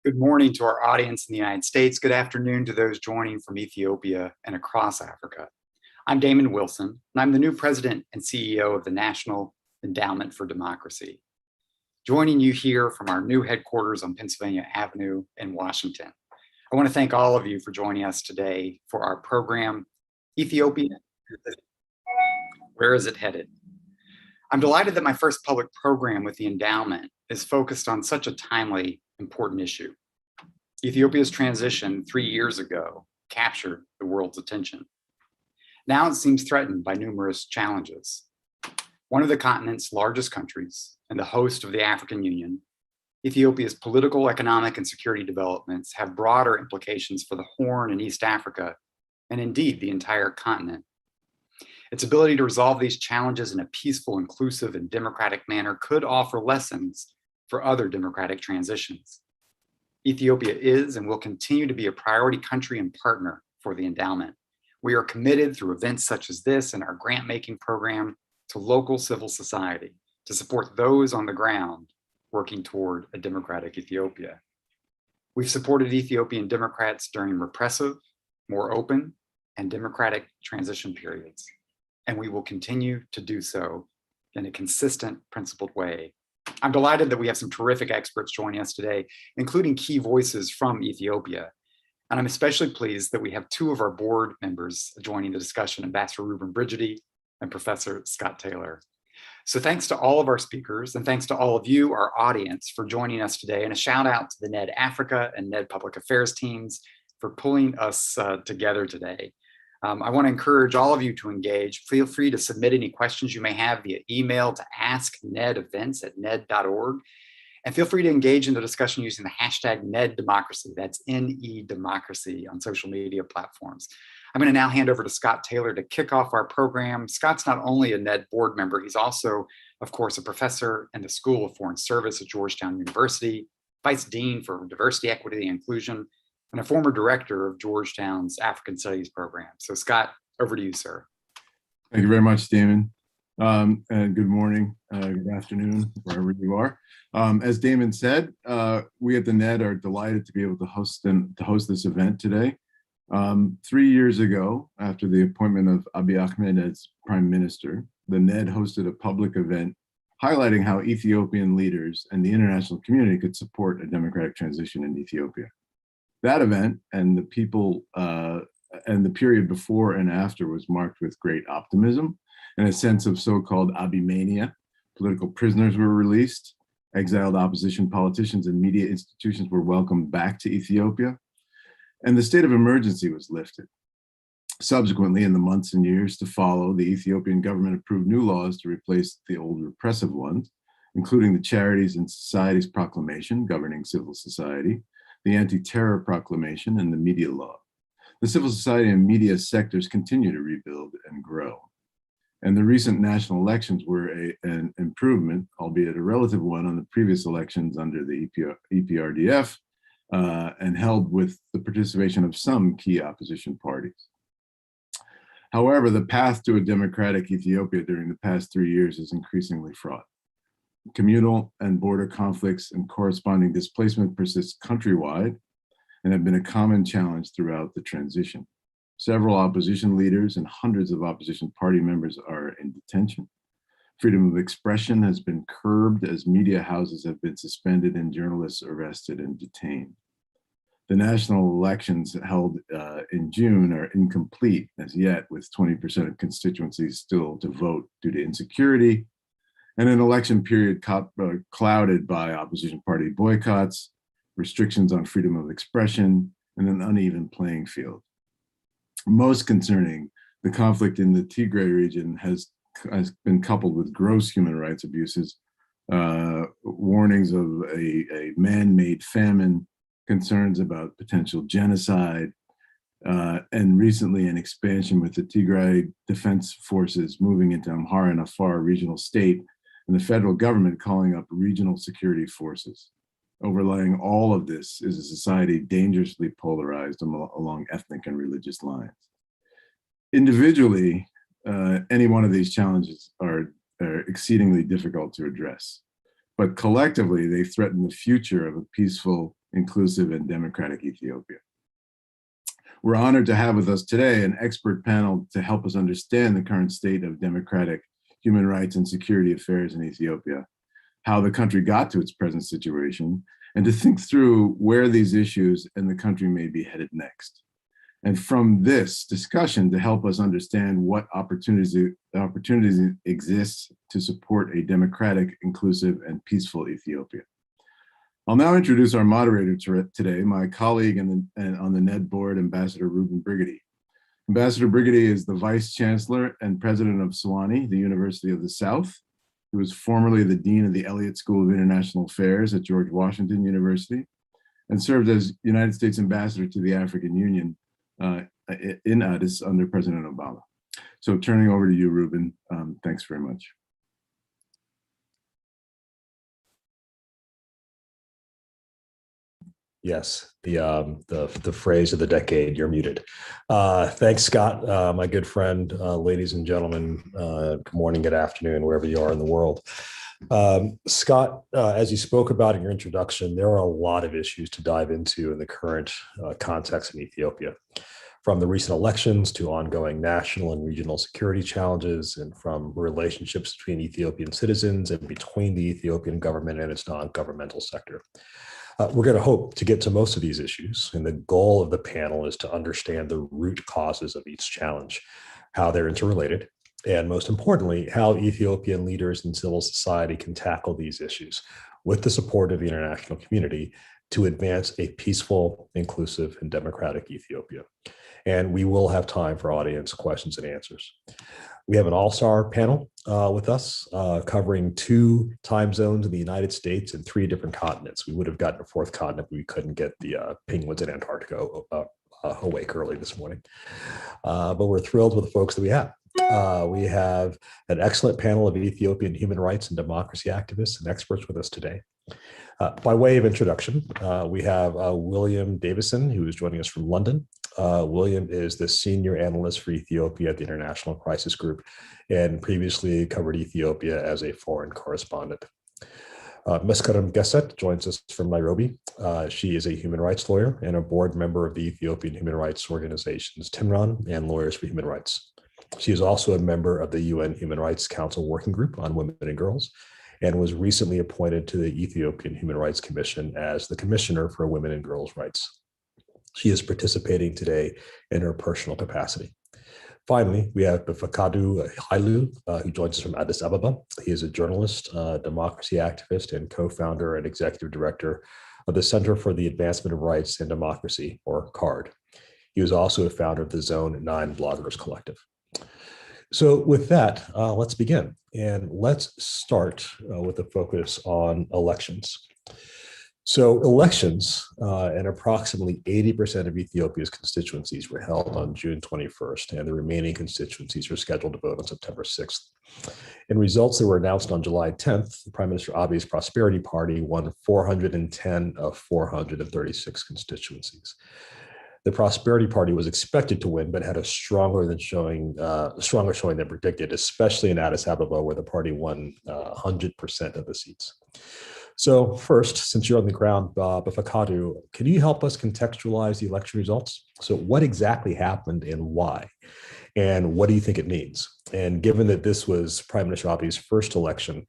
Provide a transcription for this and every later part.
Good morning to our audience in the United States. Good afternoon to those joining from Ethiopia and across Africa. I'm Damon Wilson, and I'm the new president and CEO of the National Endowment for Democracy. Joining you here from our new headquarters on Pennsylvania Avenue in Washington. I want to thank all of you for joining us today for our program, Ethiopia, Where is it headed? I'm delighted that my first public program with the endowment is focused on such a timely, important issue. Ethiopia's transition 3 years ago captured the world's attention. Now it seems threatened by numerous challenges. One of the continent's largest countries and the host of the African Union, Ethiopia's political, economic, and security developments have broader implications for the Horn and East Africa, and indeed the entire continent. Its ability to resolve these challenges in a peaceful, inclusive, and democratic manner could offer lessons for other democratic transitions. Ethiopia is and will continue to be a priority country and partner for the endowment. We are committed through events such as this and our grant-making program to local civil society to support those on the ground working toward a democratic Ethiopia. We've supported Ethiopian Democrats during repressive, more open, and democratic transition periods, and we will continue to do so in a consistent, principled way. I'm delighted that we have some terrific experts joining us today, including key voices from Ethiopia. And I'm especially pleased that we have two of our board members joining the discussion, Ambassador Ruben Brigidi and Professor Scott Taylor. So thanks to all of our speakers, and thanks to all of you, our audience, for joining us today. And a shout out to the NED Africa and NED Public Affairs teams for pulling us together today. I want to encourage all of you to engage. Feel free to submit any questions you may have via email to asknedevents@ned.org. And feel free to engage in the discussion using the hashtag NEDDemocracy, that's NE-Democracy, on social media platforms. I'm going to now hand over to Scott Taylor to kick off our program. Scott's not only a NED board member, he's also, of course, a professor in the School of Foreign Service at Georgetown University, Vice Dean for Diversity, Equity, and Inclusion, and a former director of Georgetown's African Studies program. So Scott, over to you, sir. Thank you very much, Damon. And good morning, good afternoon, wherever you are. As Damon said, we at the NED are delighted to be able to host this event today. 3 years ago, after the appointment of Abiy Ahmed as Prime Minister, the NED hosted a public event highlighting how Ethiopian leaders and the international community could support a democratic transition in Ethiopia. That event and the people and the period before and after was marked with great optimism and a sense of so-called Abiy mania. Political prisoners were released, exiled opposition politicians and media institutions were welcomed back to Ethiopia, and the state of emergency was lifted. Subsequently, in the months and years to follow, the Ethiopian government approved new laws to replace the old repressive ones, including the Charities and Societies Proclamation governing civil society, the Anti-Terror Proclamation, and the media law. The civil society and media sectors continue to rebuild and grow. And the recent national elections were an improvement, albeit a relative one, on the previous elections under the EPRDF, and held with the participation of some key opposition parties. However, the path to a democratic Ethiopia during the past 3 years is increasingly fraught. Communal and border conflicts and corresponding displacement persist countrywide and have been a common challenge throughout the transition. Several opposition leaders and hundreds of opposition party members are in detention. Freedom of expression has been curbed as media houses have been suspended and journalists arrested and detained. The national elections held in June are incomplete as yet, with 20% of constituencies still to vote due to insecurity, and an election period clouded by opposition party boycotts, restrictions on freedom of expression, and an uneven playing field. Most concerning, the conflict in the Tigray region has been coupled with gross human rights abuses, warnings of a man-made famine, concerns about potential genocide, and recently an expansion with the Tigray Defense Forces moving into Amhara and Afar regional state, and the federal government calling up regional security forces. Overlying all of this is a society dangerously polarized along ethnic and religious lines. Individually, any one of these challenges are exceedingly difficult to address, but collectively they threaten the future of a peaceful inclusive, and democratic Ethiopia. We're honored to have with us today an expert panel to help us understand the current state of democratic, human rights, and security affairs in Ethiopia, how the country got to its present situation, and to think through where these issues and the country may be headed next. And from this discussion to help us understand what opportunities exist to support a democratic, inclusive, and peaceful Ethiopia. I'll now introduce our moderator today, my colleague on the NED board, Ambassador Ruben Brigady. Ambassador Brigady is the Vice Chancellor and President of Sewanee, the University of the South. He was formerly the Dean of the Elliott School of International Affairs at George Washington University and served as United States Ambassador to the African Union in Addis under President Obama. So turning over to you, Ruben, thanks very much. Yes, the phrase of the decade, you're muted. Thanks, Scott, my good friend, ladies and gentlemen, good morning, good afternoon, wherever you are in the world. Scott, as you spoke about in your introduction, there are a lot of issues to dive into in the current context in Ethiopia, from the recent elections to ongoing national and regional security challenges, and from relationships between Ethiopian citizens and between the Ethiopian government and its non-governmental sector. We're going to hope to get to most of these issues, and the goal of the panel is to understand the root causes of each challenge, how they're interrelated, and most importantly, how Ethiopian leaders and civil society can tackle these issues with the support of the international community to advance a peaceful, inclusive, and democratic Ethiopia. And we will have time for audience questions and answers. We have an all-star panel with us covering 2 time zones in the United States and 3 different continents. We would have gotten a 4th continent, but we couldn't get the penguins in Antarctica awake early this morning. But we're thrilled with the folks that we have. We have an excellent panel of Ethiopian human rights and democracy activists and experts with us today. By way of introduction, we have William Davison, who is joining us from London. William is the senior analyst for Ethiopia at the International Crisis Group and previously covered Ethiopia as a foreign correspondent. Merskerem Geset joins us from Nairobi. She is a human rights lawyer and a board member of the Ethiopian human rights organizations Timran and Lawyers for Human Rights. She is also a member of the UN Human Rights Council Working Group on Women and Girls and was recently appointed to the Ethiopian Human Rights Commission as the Commissioner for Women and Girls' Rights. She is participating today in her personal capacity. Finally, we have Befekadu Hailu, who joins us from Addis Ababa. He is a journalist, democracy activist, and co-founder and executive director of the Center for the Advancement of Rights and Democracy, or CARD. He was also a founder of the Zone 9 Bloggers Collective. So with that, let's begin. And let's start with a focus on elections. So elections in approximately 80% of Ethiopia's constituencies were held on June 21st, and the remaining constituencies are scheduled to vote on September 6th. In results that were announced on July 10th, Prime Minister Abiy's Prosperity Party won 410 of 436 constituencies. The Prosperity Party was expected to win, but had a stronger showing than predicted, especially in Addis Ababa, where the party won 100% of the seats. So first, since you're on the ground, Befekadu, can you help us contextualize the election results? So what exactly happened and why? And what do you think it means? And given that this was Prime Minister Abiy's first election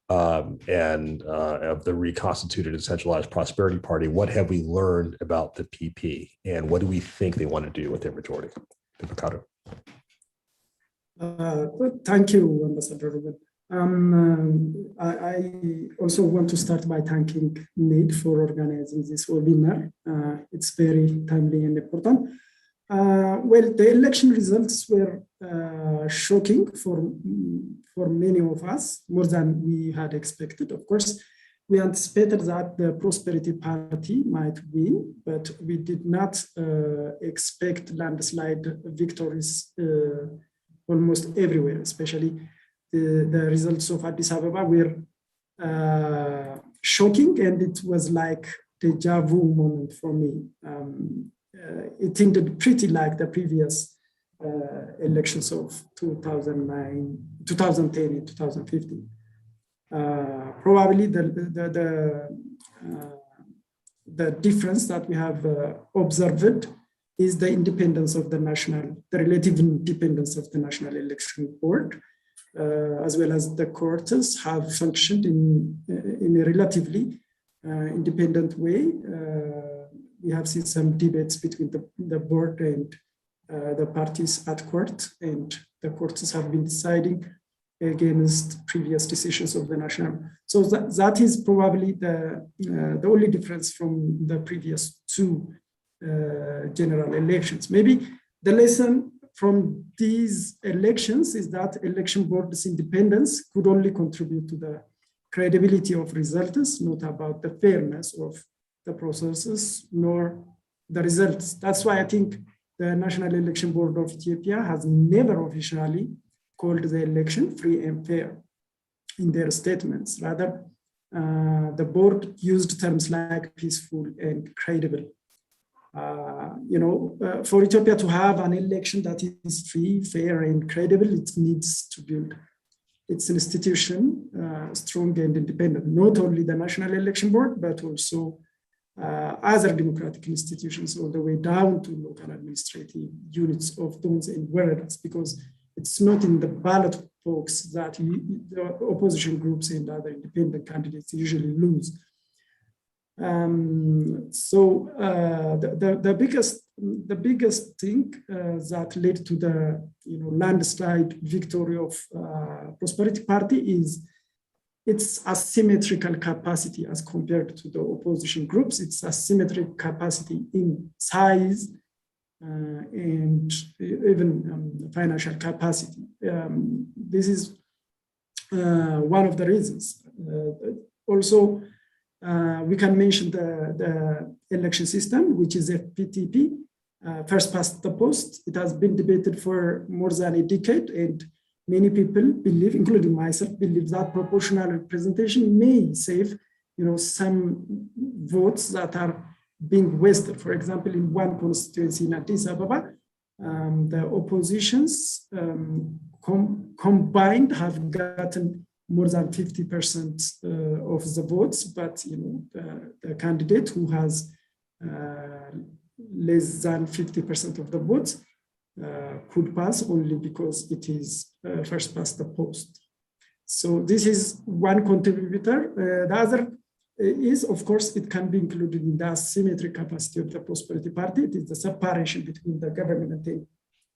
and of the reconstituted and centralized Prosperity Party, what have we learned about the PP? And what do we think they want to do with their majority? Befekadu. Thank you, Ambassador Ruben. I also want to start by thanking NED for organizing this webinar. It's very timely and important. Well, the election results were shocking for many of us, more than we had expected. Of course, we anticipated that the Prosperity Party might win, but we did not expect landslide victories almost everywhere, especially the results of Addis Ababa were shocking, and it was like deja vu moment for me. It ended pretty like the previous elections of 2009, 2010, and 2015. Probably the difference that we have observed is the independence of the relative independence of the National Election Board, as well as the courts have functioned in a relatively independent way. We have seen some debates between the board and the parties at court, and the courts have been deciding against previous decisions of the national. So that is probably the only difference from the previous two general elections. Maybe the lesson from these elections is that election board's independence could only contribute to the credibility of results, not about the fairness of the processes nor the results. That's why I think the National Election Board of Ethiopia has never officially called the election free and fair in their statements. Rather, the board used terms like peaceful and credible. For Ethiopia to have an election that is free, fair, and credible, it needs to build its institution strong and independent, not only the National Election Board, but also other democratic institutions all the way down to local administrative units of those and whereas, because it's not in the ballot box that the opposition groups and other independent candidates usually lose. The biggest thing that led to the landslide victory of Prosperity Party is its asymmetrical capacity as compared to the opposition groups. It's asymmetric capacity in size and even financial capacity. This is one of the reasons. Also, we can mention the election system, which is a PTP, first past the post. It has been debated for more than a decade, and many people believe, including myself, believe that proportional representation may save, some votes that are being wasted. For example, in one constituency in Addis Ababa, the oppositions combined have gotten more than 50% of the votes, but the candidate who has less than 50% of the votes could pass only because it is first past the post. So this is one contributor. The other is, of course, it can be included in the asymmetric capacity of the Prosperity Party. It is the separation between the government and the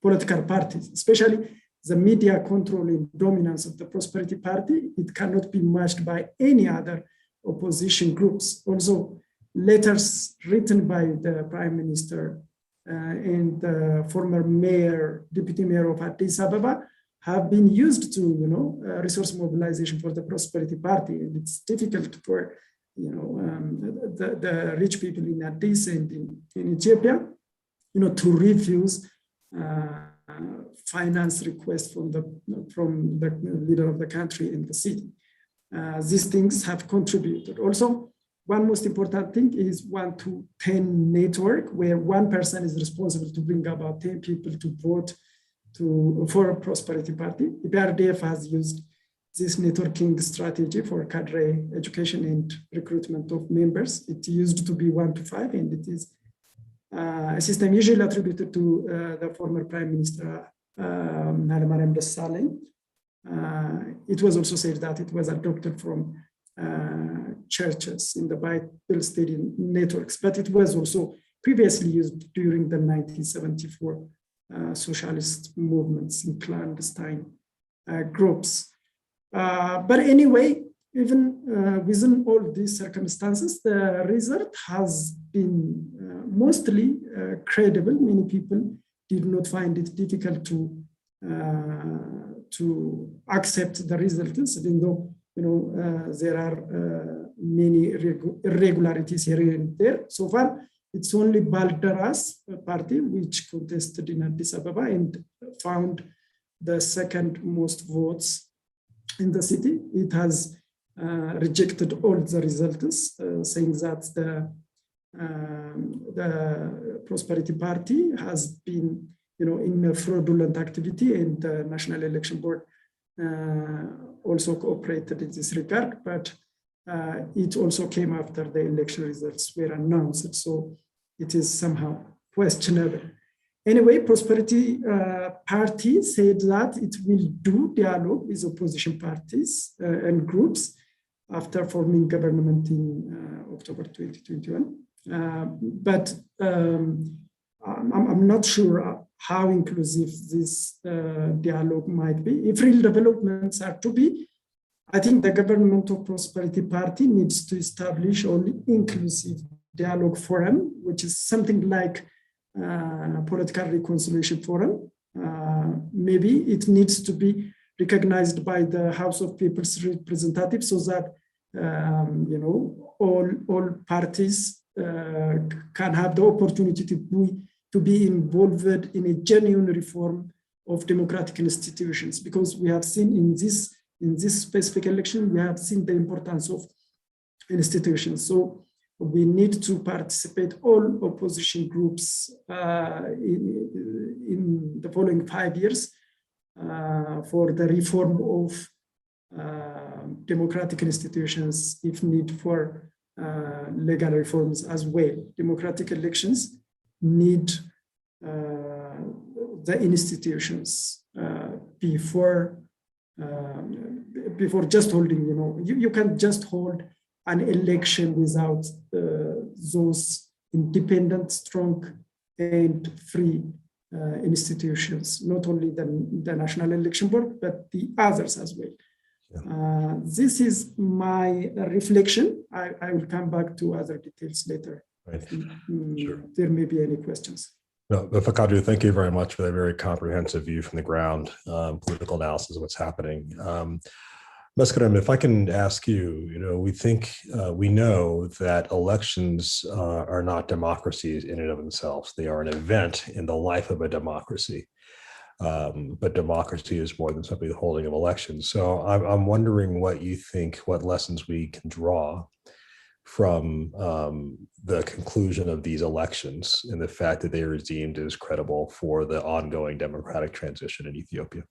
political parties, especially the media control and dominance of the Prosperity Party. It cannot be matched by any other opposition groups. Also, letters written by the Prime Minister and the former mayor, deputy mayor of Addis Ababa have been used to, resource mobilization for the Prosperity Party. And it's difficult for, the rich people in Addis and in Ethiopia, to refuse finance requests from the leader of the country in the city. These things have contributed. Also, one most important thing is 1 to 10 network, where one person is responsible to bring about 10 people to vote for a Prosperity Party. The PRDF has used this networking strategy for cadre education and recruitment of members. It used to be 1 to 5, and it is a system usually attributed to the former Prime Minister ኃይለማርያም Desalegn. It was also said that it was adopted from churches in the Bible study networks, but it was also previously used during the 1974 socialist movements in clandestine groups. But anyway, even within all these circumstances, the result has been mostly credible. Many people did not find it difficult to accept the results, even though there are many irregularities here and there. So far, it's only Balderas party which contested in Addis Ababa and found the second most votes in the city. It has rejected all the results, saying that the Prosperity Party has been, in a fraudulent activity, and the National Election Board also cooperated in this regard. But it also came after the election results were announced. So it is somehow questionable. Anyway, Prosperity Party said that it will do dialogue with opposition parties and groups after forming government in October 2021. But I'm not sure how inclusive this dialogue might be. If real developments are to be, I think the government of Prosperity Party needs to establish only inclusive dialogue forum, which is something like political reconciliation forum. Maybe it needs to be recognized by the House of People's Representatives so that all parties can have the opportunity to be involved in a genuine reform of democratic institutions, because we have seen in this specific election, we have seen the importance of institutions. So we need to participate all opposition groups in the following 5 years for the reform of democratic institutions, if need for legal reforms as well. Democratic elections need the institutions before just holding, you can't just hold an election without those independent, strong, and free institutions, not only the National Election Board, but the others as well. Yeah. This is my reflection. I will come back to other details later. Right. Sure. There may be any questions. No, Befekadu, thank you very much for that very comprehensive view from the ground, political analysis of what's happening. Merskerem, if I can ask you, we know that elections are not democracies in and of themselves. They are an event in the life of a democracy. But democracy is more than simply the holding of elections. So I'm wondering what lessons we can draw from the conclusion of these elections and the fact that they are deemed as credible for the ongoing democratic transition in Ethiopia.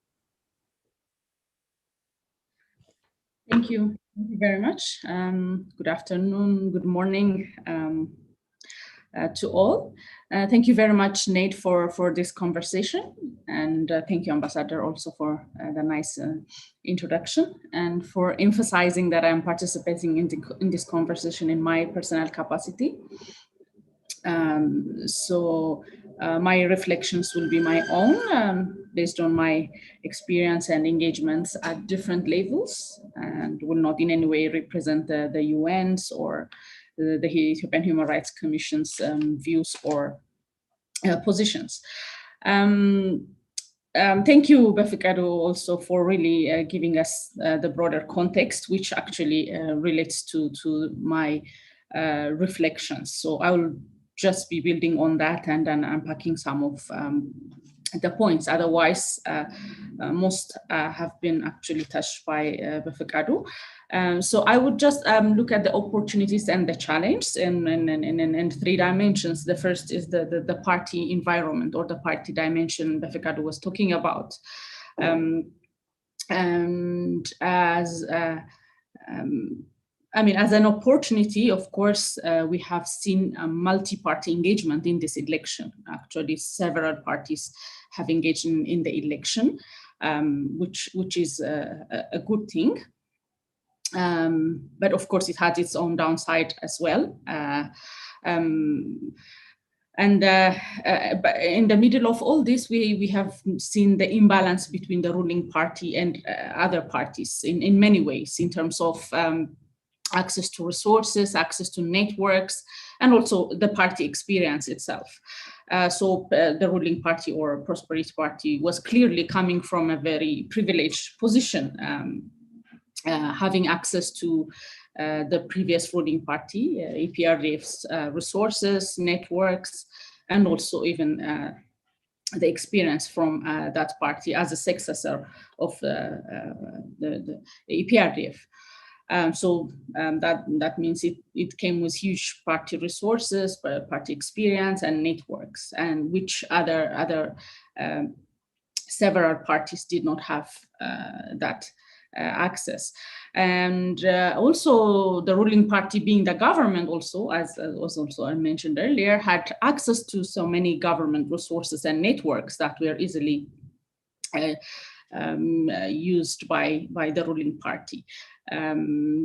Thank you very much. Good afternoon, good morning to all. Thank you very much, Nate, for this conversation. And thank you, Ambassador, also for the nice introduction and for emphasizing that I'm participating in this conversation in my personal capacity. My reflections will be my own, based on my experience and engagements at different levels, and will not in any way represent the UN's or the Ethiopian Human Rights Commission's views or positions. Thank you, Befekadu, also for really giving us the broader context, which actually relates to my reflections. So I will just be building on that and then unpacking some of the points. Otherwise, most have been actually touched by Befekadu. So I would just look at the opportunities and the challenges in 3 dimensions. The first is the party environment, or the party dimension Befekadu was talking about. And as as an opportunity, of course, we have seen a multi-party engagement in this election. Actually, several parties have engaged in the election, which is a good thing. But of course, it had its own downside as well. But in the middle of all this, we have seen the imbalance between the ruling party and other parties in many ways, in terms of access to resources, access to networks, and also the party experience itself. So the ruling party, or Prosperity Party, was clearly coming from a very privileged position, having access to the previous ruling party, EPRDF's resources, networks, and also even the experience from that party as a successor of the EPRDF. That means it came with huge party resources, party experience, and networks, and which other several parties did not have that access. And also the ruling party, being the government also, as was also I mentioned earlier, had access to so many government resources and networks that were easily used by the ruling party.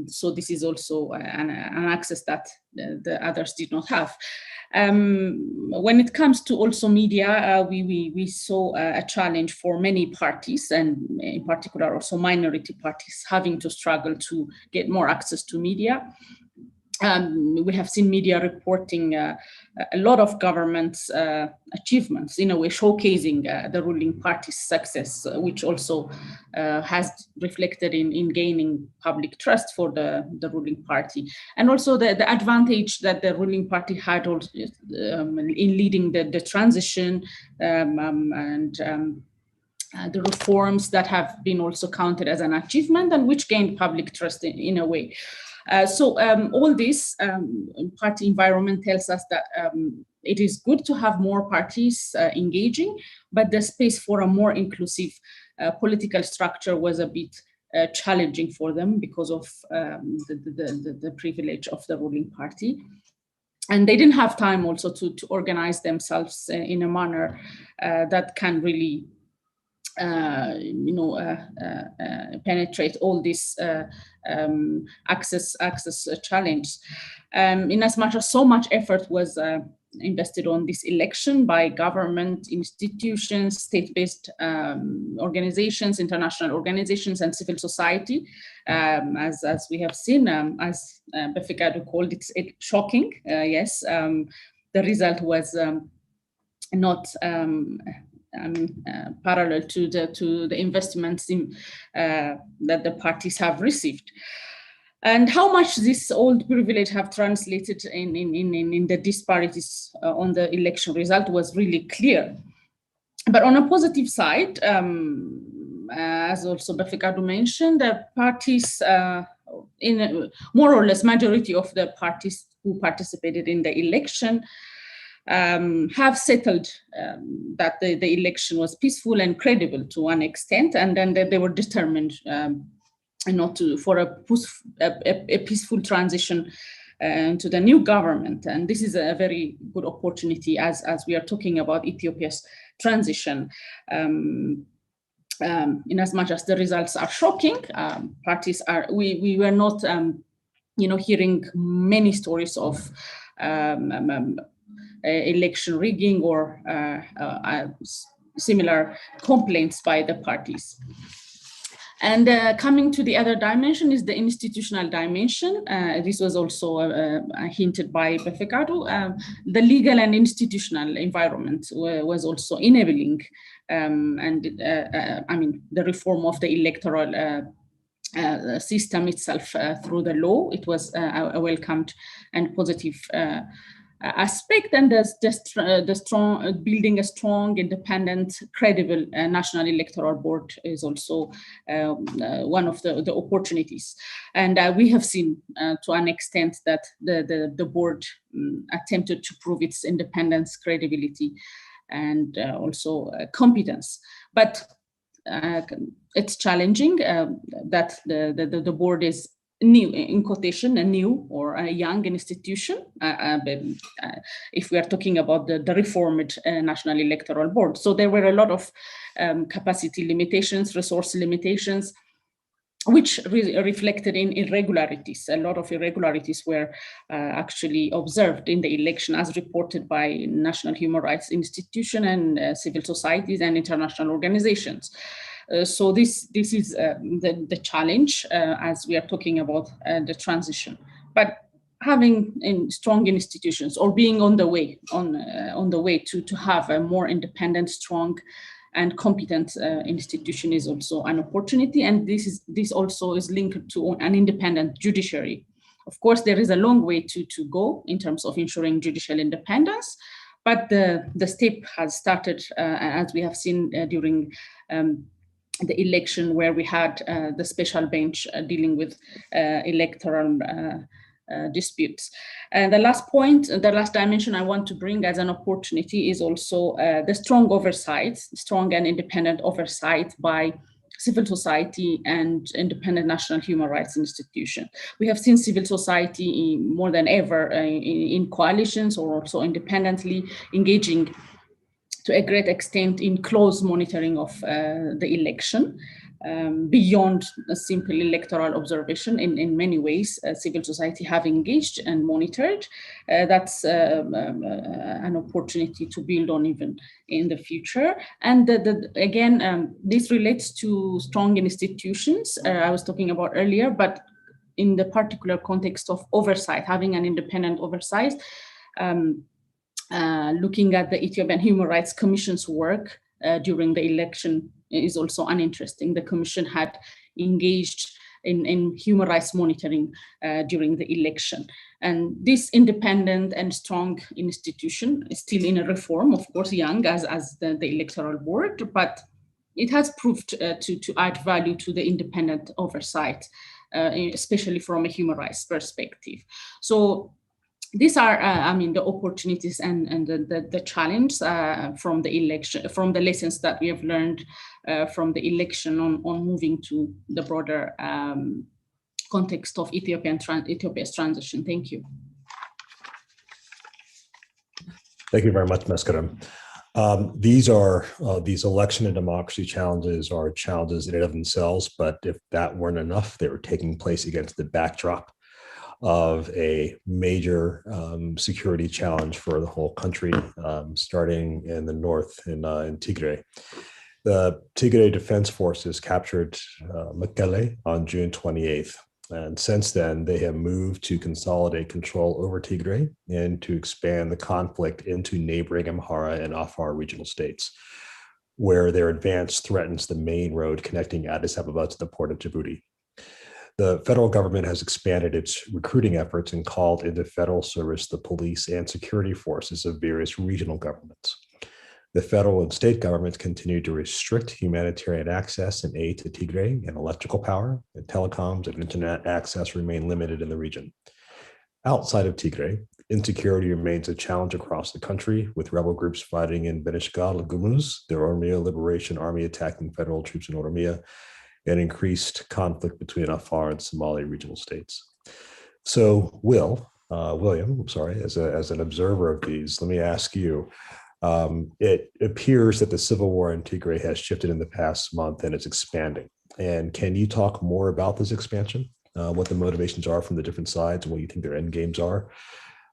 So this is also an access that the others did not have. When it comes to also media, we saw a challenge for many parties, and in particular also minority parties, having to struggle to get more access to media. We have seen media reporting a lot of government's achievements, in a way showcasing the ruling party's success, which also has reflected in gaining public trust for the ruling party. And also the advantage that the ruling party had also, in leading the transition and the reforms that have been also counted as an achievement and which gained public trust in a way. So all this party environment tells us that it is good to have more parties engaging, but the space for a more inclusive political structure was a bit challenging for them because of the privilege of the ruling party. And they didn't have time also to organize themselves in a manner that can really penetrate all this access challenge. In as much as so much effort was invested on this election by government institutions, state-based organizations, international organizations, and civil society, as we have seen, as Befekadu called it, shocking. Yes, the result was not parallel to the investments that the parties have received. And how much this old privilege have translated in the disparities on the election result was really clear. But on a positive side, as also Befekadu mentioned, the parties, in more or less majority of the parties who participated in the election have settled that the election was peaceful and credible to an extent, and then they were determined for a peaceful transition to the new government. And this is a very good opportunity as we are talking about Ethiopia's transition. In as much as the results are shocking, parties are, we were not, hearing many stories of election rigging or similar complaints by the parties. And coming to the other dimension is the institutional dimension. This was also hinted by Befekadu. The legal and institutional environment was also enabling the reform of the electoral system itself through the law. It was a welcomed and positive aspect, and the strong building a strong, independent, credible national electoral board is also one of the opportunities. And we have seen to an extent that the board attempted to prove its independence, credibility, and also competence. But it's challenging that the board is new, in quotation, a new or a young institution, if we are talking about the reformed National Electoral Board. So there were a lot of capacity limitations, resource limitations, which reflected in irregularities. A lot of irregularities were actually observed in the election, as reported by National Human Rights Institution and civil societies and international organizations. So this is the challenge as we are talking about the transition. But having strong institutions, or being on the way to have a more independent, strong, and competent institution is also an opportunity. And this also is linked to an independent judiciary. Of course, there is a long way to go in terms of ensuring judicial independence, but the step has started, as we have seen during the election, where we had the special bench dealing with electoral disputes. And the last point, the last dimension I want to bring as an opportunity is also the strong and independent oversight by civil society and independent national human rights institution. We have seen civil society more than ever in coalitions or also independently engaging to a great extent in close monitoring of the election. Beyond a simple electoral observation, in many ways, civil society have engaged and monitored. That's an opportunity to build on even in the future. And again, this relates to strong institutions I was talking about earlier, but in the particular context of oversight, having an independent oversight, looking at the Ethiopian Human Rights Commission's work during the election is also uninteresting. The commission had engaged in human rights monitoring during the election. And this independent and strong institution is still in a reform, of course, young as the electoral board, but it has proved to add value to the independent oversight, especially from a human rights perspective. So these are, the opportunities and the challenge from the election, from the lessons that we have learned from the election on moving to the broader context of Ethiopia's transition. Thank you. Thank you very much, Merskerem. These election and democracy challenges are challenges in and of themselves, but if that weren't enough, they were taking place against the backdrop of a major security challenge for the whole country, starting in the north in Tigray. The Tigray Defense Forces captured Mekelle on June 28th. And since then, they have moved to consolidate control over Tigray and to expand the conflict into neighboring Amhara and Afar regional states, where their advance threatens the main road connecting Addis Ababa to the port of Djibouti. The federal government has expanded its recruiting efforts and called into federal service the police and security forces of various regional governments. The federal and state governments continue to restrict humanitarian access and aid to Tigray, and electrical power, and telecoms and internet access remain limited in the region. Outside of Tigray, insecurity remains a challenge across the country, with rebel groups fighting in Benishgal Gumuz, the Oromia Liberation Army attacking federal troops in Oromia, and increased conflict between Afar and Somali regional states. So, William, as an observer of these, let me ask you, it appears that the civil war in Tigray has shifted in the past month and it's expanding. And can you talk more about this expansion, what the motivations are from the different sides and what you think their end games are?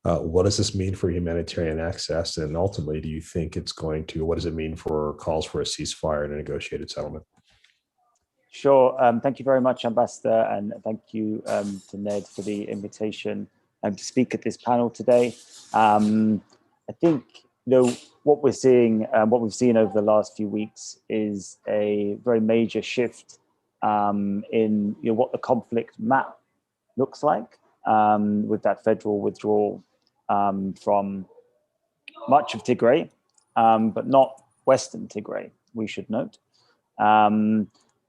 What does this mean for humanitarian access? And ultimately, do you think what does it mean for calls for a ceasefire and a negotiated settlement? Sure. Thank you very much, Ambassador, and thank you to Ned for the invitation to speak at this panel today. I think what we're seeing, what we've seen over the last few weeks, is a very major shift in what the conflict map looks like, with that federal withdrawal from much of Tigray, but not Western Tigray, we should note.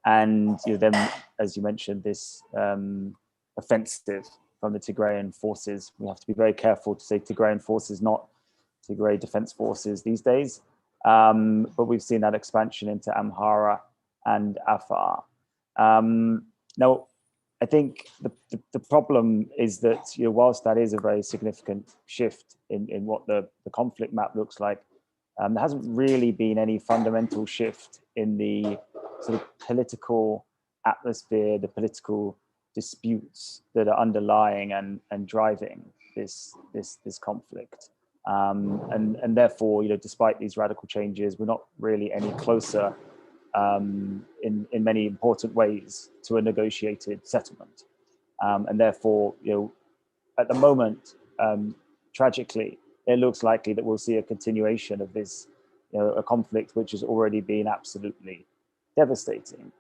And then, as you mentioned, this offensive from the Tigrayan forces. We have to be very careful to say Tigrayan forces, not Tigray Defense Forces these days. But we've seen that expansion into Amhara and Afar. Now, I think the problem is that whilst that is a very significant shift in what the conflict map looks like, there hasn't really been any fundamental shift in the sort of political atmosphere, the political disputes that are underlying and driving this conflict. And therefore, despite these radical changes, we're not really any closer in many important ways to a negotiated settlement. And therefore, at the moment, tragically, it looks likely that we'll see a continuation of this, a conflict which has already been absolutely devastating.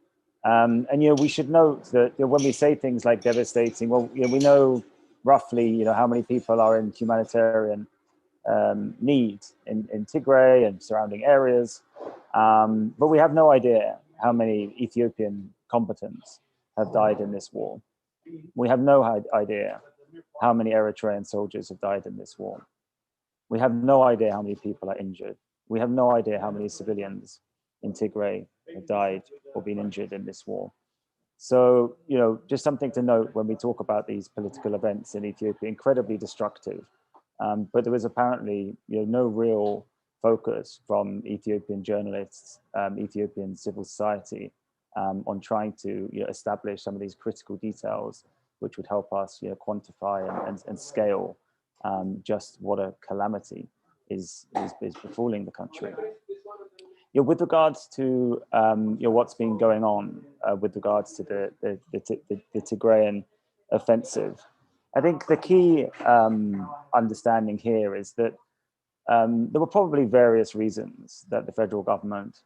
And we should note that when we say things like devastating, well, we know roughly how many people are in humanitarian need in Tigray and surrounding areas, but we have no idea how many Ethiopian combatants have died in this war. We have no idea how many Eritrean soldiers have died in this war. We have no idea how many people are injured. We have no idea how many civilians in Tigray have died or been injured in this war. So, just something to note when we talk about these political events in Ethiopia, incredibly destructive. But there was apparently, no real focus from Ethiopian journalists, Ethiopian civil society, on trying to establish some of these critical details, which would help us quantify and scale just what a calamity is befalling the country. With regards to what's been going on with regards to the Tigrayan offensive, I think the key understanding here is that there were probably various reasons that the federal government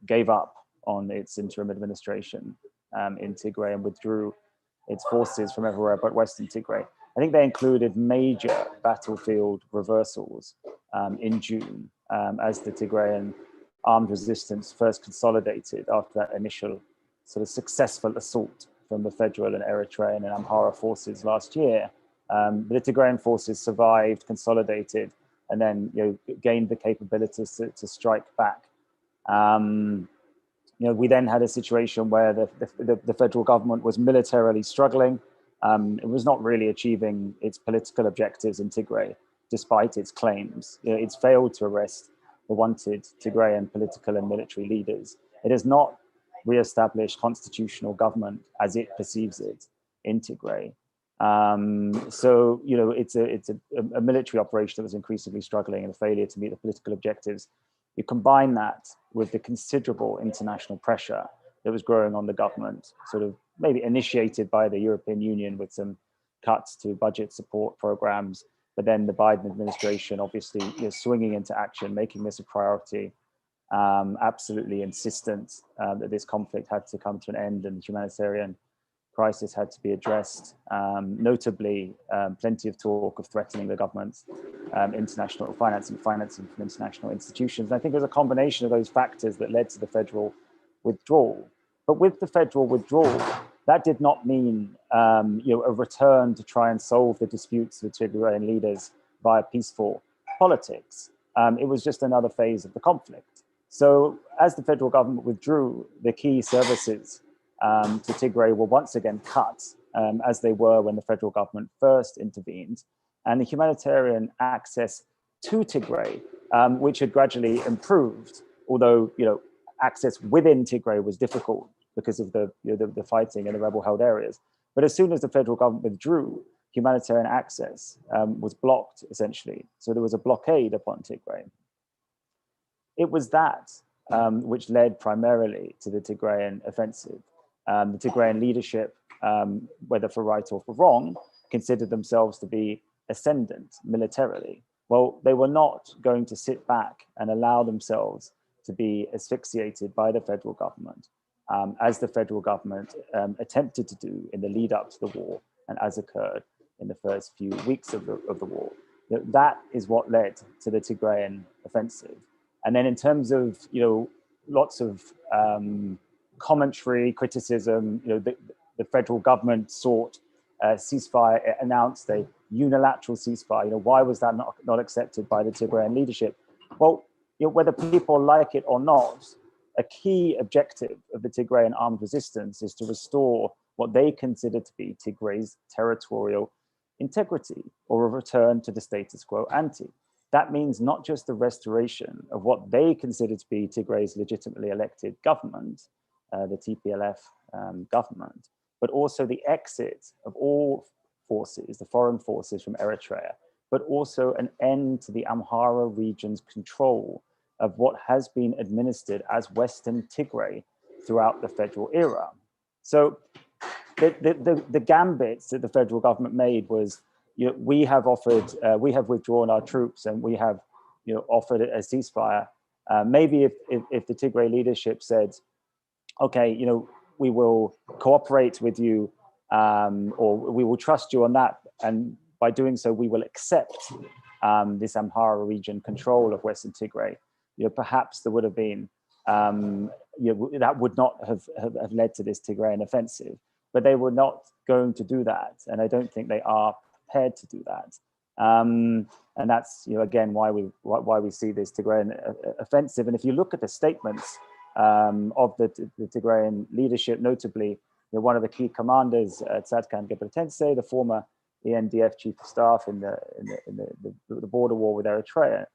gave up on its interim administration in Tigray and withdrew its forces from everywhere but Western Tigray. I think they included major battlefield reversals in June as the Tigrayan armed resistance first consolidated after that initial sort of successful assault from the federal and Eritrean and Amhara forces last year. The Tigrayan forces survived, consolidated, and then gained the capabilities to strike back. We then had a situation where the federal government was militarily struggling. It was not really achieving its political objectives in Tigray, despite its claims. It's failed to arrest the wanted Tigrayan political and military leaders. It has not re-established constitutional government as it perceives it in Tigray. So it's a military operation that was increasingly struggling and a failure to meet the political objectives. You combine that with the considerable international pressure that was growing on the government, sort of maybe initiated by the European Union with some cuts to budget support programs, but then the Biden administration obviously swinging into action, making this a priority, absolutely insistent that this conflict had to come to an end and the humanitarian crisis had to be addressed. Notably, plenty of talk of threatening the government's international financing from international institutions. And I think it was a combination of those factors that led to the federal withdrawal. But with the federal withdrawal, that did not mean a return to try and solve the disputes with Tigrayan leaders via peaceful politics. It was just another phase of the conflict. So as the federal government withdrew, the key services to Tigray were once again cut, as they were when the federal government first intervened. And the humanitarian access to Tigray, which had gradually improved, although access within Tigray was difficult because of the fighting in the rebel-held areas. But as soon as the federal government withdrew, humanitarian access was blocked, essentially. So there was a blockade upon Tigray. It was that which led primarily to the Tigrayan offensive. The Tigrayan leadership, whether for right or for wrong, considered themselves to be ascendant militarily. Well, they were not going to sit back and allow themselves to be asphyxiated by the federal government, as the federal government attempted to do in the lead up to the war and as occurred in the first few weeks of the war. That is what led to the Tigrayan offensive. And then in terms of, lots of commentary, criticism, the federal government sought a ceasefire, announced a unilateral ceasefire. Why was that not accepted by the Tigrayan leadership? Well, whether people like it or not, a key objective of the Tigrayan armed resistance is to restore what they consider to be Tigray's territorial integrity, or a return to the status quo ante. That means not just the restoration of what they consider to be Tigray's legitimately elected government, the TPLF government, but also the exit of all forces, the foreign forces from Eritrea, but also an end to the Amhara region's control of what has been administered as Western Tigray throughout the federal era. So the gambits that the federal government made was, we have withdrawn our troops and we have, offered a ceasefire. Maybe if the Tigray leadership said, okay, we will cooperate with you, or we will trust you on that, and by doing so, we will accept this Amhara region control of Western Tigray. Perhaps there would have been, that would not have led to this Tigrayan offensive, but they were not going to do that, and I don't think they are prepared to do that. And that's, again, why we see this Tigrayan offensive. And if you look at the statements of the Tigrayan leadership, notably one of the key commanders, Tzadkan Gebretense, the former ENDF chief of staff in the border war with Eritrea.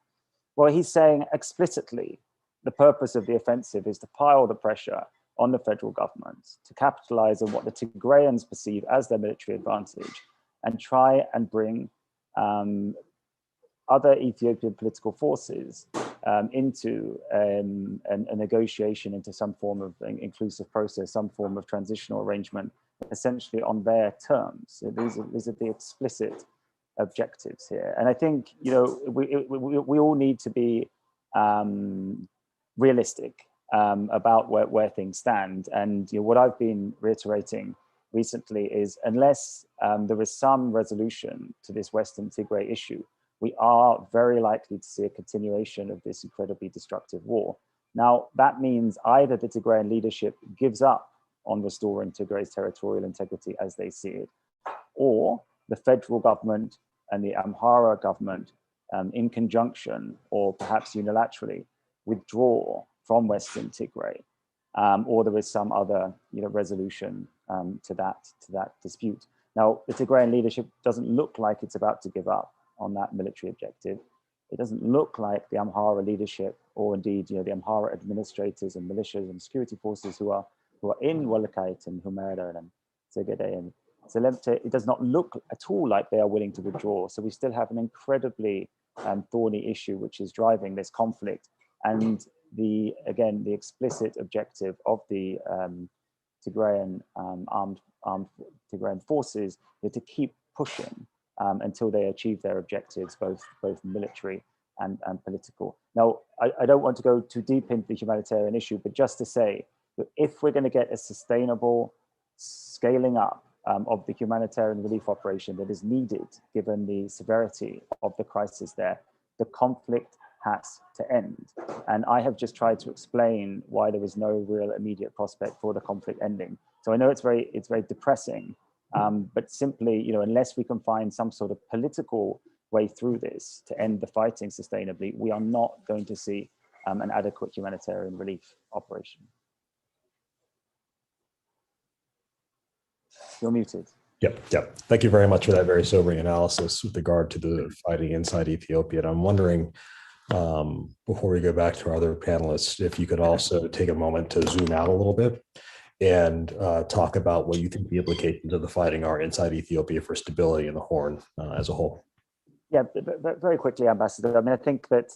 Well, he's saying explicitly the purpose of the offensive is to pile the pressure on the federal government to capitalize on what the Tigrayans perceive as their military advantage and try and bring other Ethiopian political forces into a negotiation, into some form of inclusive process, some form of transitional arrangement, essentially on their terms. So these are the explicit objectives here. And I think, we all need to be realistic about where things stand. And what I've been reiterating recently is, unless there is some resolution to this Western Tigray issue, we are very likely to see a continuation of this incredibly destructive war. Now, that means either the Tigrayan leadership gives up on restoring Tigray's territorial integrity as they see it, or the federal government and the Amhara government, in conjunction or perhaps unilaterally, withdraw from Western Tigray, or there is some other resolution to that dispute. Now, the Tigrayan leadership doesn't look like it's about to give up on that military objective. It doesn't look like the Amhara leadership, or indeed the Amhara administrators and militias and security forces who are in Walakite and Humera and Zegede and Zelemte, it does not look at all like they are willing to withdraw. So we still have an incredibly thorny issue which is driving this conflict. And the explicit objective of the Tigrayan armed Tigrayan forces is to keep pushing until they achieve their objectives, both military and political. Now, I don't want to go too deep into the humanitarian issue, but just to say that if we're going to get a sustainable scaling up of the humanitarian relief operation that is needed, given the severity of the crisis there, the conflict has to end. And I have just tried to explain why there is no real immediate prospect for the conflict ending. So I know it's very depressing, but simply, unless we can find some sort of political way through this to end the fighting sustainably, we are not going to see an adequate humanitarian relief operation. You're muted. Yep. Thank you very much for that very sobering analysis with regard to the fighting inside Ethiopia. And I'm wondering, before we go back to our other panelists, if you could also take a moment to zoom out a little bit and talk about what you think the implications of the fighting are inside Ethiopia for stability in the Horn as a whole. Yeah, very quickly, Ambassador. I mean, I think that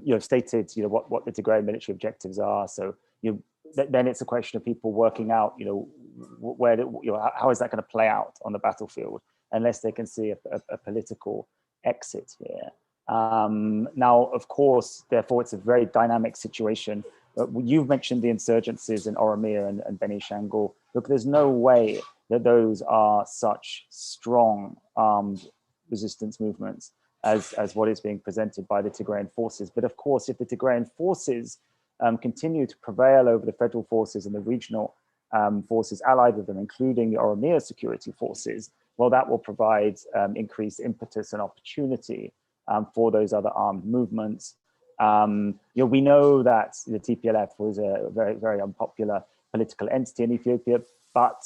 you've stated, what the Tigray military objectives are. So then it's a question of people working out, how is that going to play out on the battlefield, unless they can see a political exit here. Now, of course, therefore, it's a very dynamic situation. You've mentioned the insurgencies in Oromia and Beni Shangul. Look, there's no way that those are such strong armed resistance movements as what is being presented by the Tigrayan forces. But of course, if the Tigrayan forces continue to prevail over the federal forces and the regional forces allied with them, including the Oromia security forces, well, that will provide increased impetus and opportunity for those other armed movements. We know that the TPLF was a very, very unpopular political entity in Ethiopia, but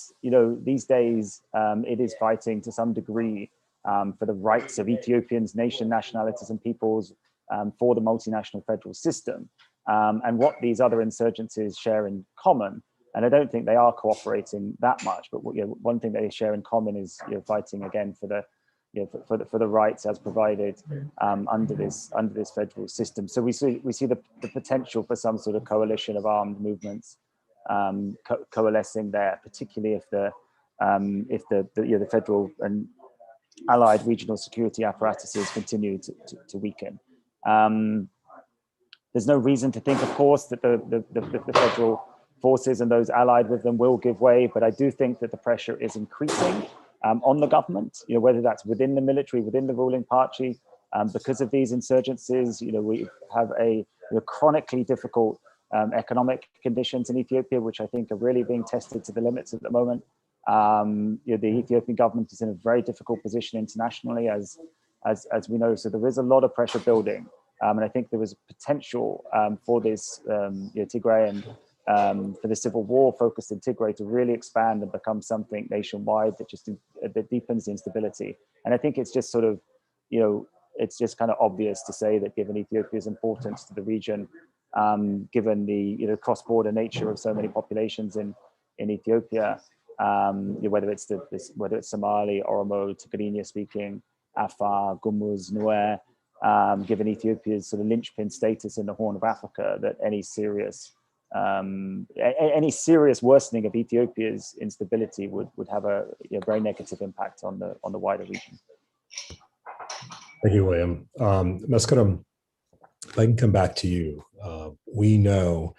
these days it is fighting to some degree for the rights of Ethiopians, nationalities and peoples, for the multinational federal system. And what these other insurgencies share in common, and I don't think they are cooperating that much, but one thing they share in common is fighting again for the rights as provided under this federal system. So we see the potential for some sort of coalition of armed movements coalescing there, particularly if the federal and allied regional security apparatuses continue to weaken. There's no reason to think, of course, that the federal forces and those allied with them will give way, but I do think that the pressure is increasing on the government, whether that's within the military, within the ruling party, because of these insurgencies. We have a chronically difficult economic conditions in Ethiopia, which I think are really being tested to the limits at the moment. The Ethiopian government is in a very difficult position internationally, as we know. So there is a lot of pressure building And I think there was potential for this Tigray and for the civil war focused in Tigray to really expand and become something nationwide that just that deepens the instability. And I think it's just sort of, it's just kind of obvious to say that given Ethiopia's importance to the region, given the cross-border nature of so many populations in Ethiopia, whether it's Somali, Oromo, Tigrinya speaking, Afar, Gumuz, Nuer, given Ethiopia's sort of linchpin status in the Horn of Africa, that any serious worsening of Ethiopia's instability would have a very negative impact on the wider region. Thank you, William. Merskerem, if I can come back to you. We know,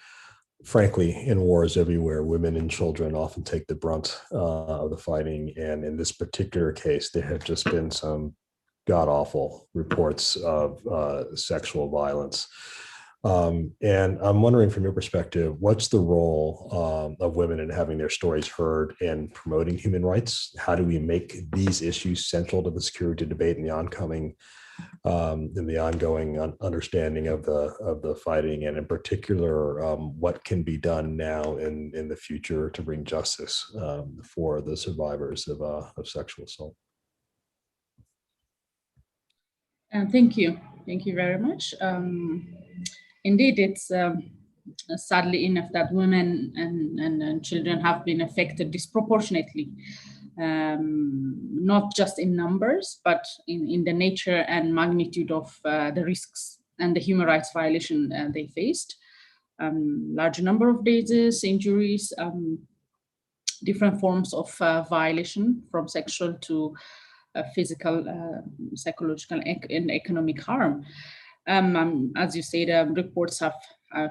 frankly, in wars everywhere, women and children often take the brunt of the fighting. And in this particular case, there have just been some god-awful reports of sexual violence. And I'm wondering, from your perspective, what's the role of women in having their stories heard and promoting human rights? How do we make these issues central to the security debate in the ongoing understanding of the fighting, and in particular, what can be done now in the future to bring justice for the survivors of sexual assault? Thank you very much. Indeed, it's sadly enough that women and children have been affected disproportionately, not just in numbers, but in the nature and magnitude of the risks and the human rights violation they faced. Large number of diseases, injuries, different forms of violation, from sexual to physical, psychological, and economic harm. As you say, the reports have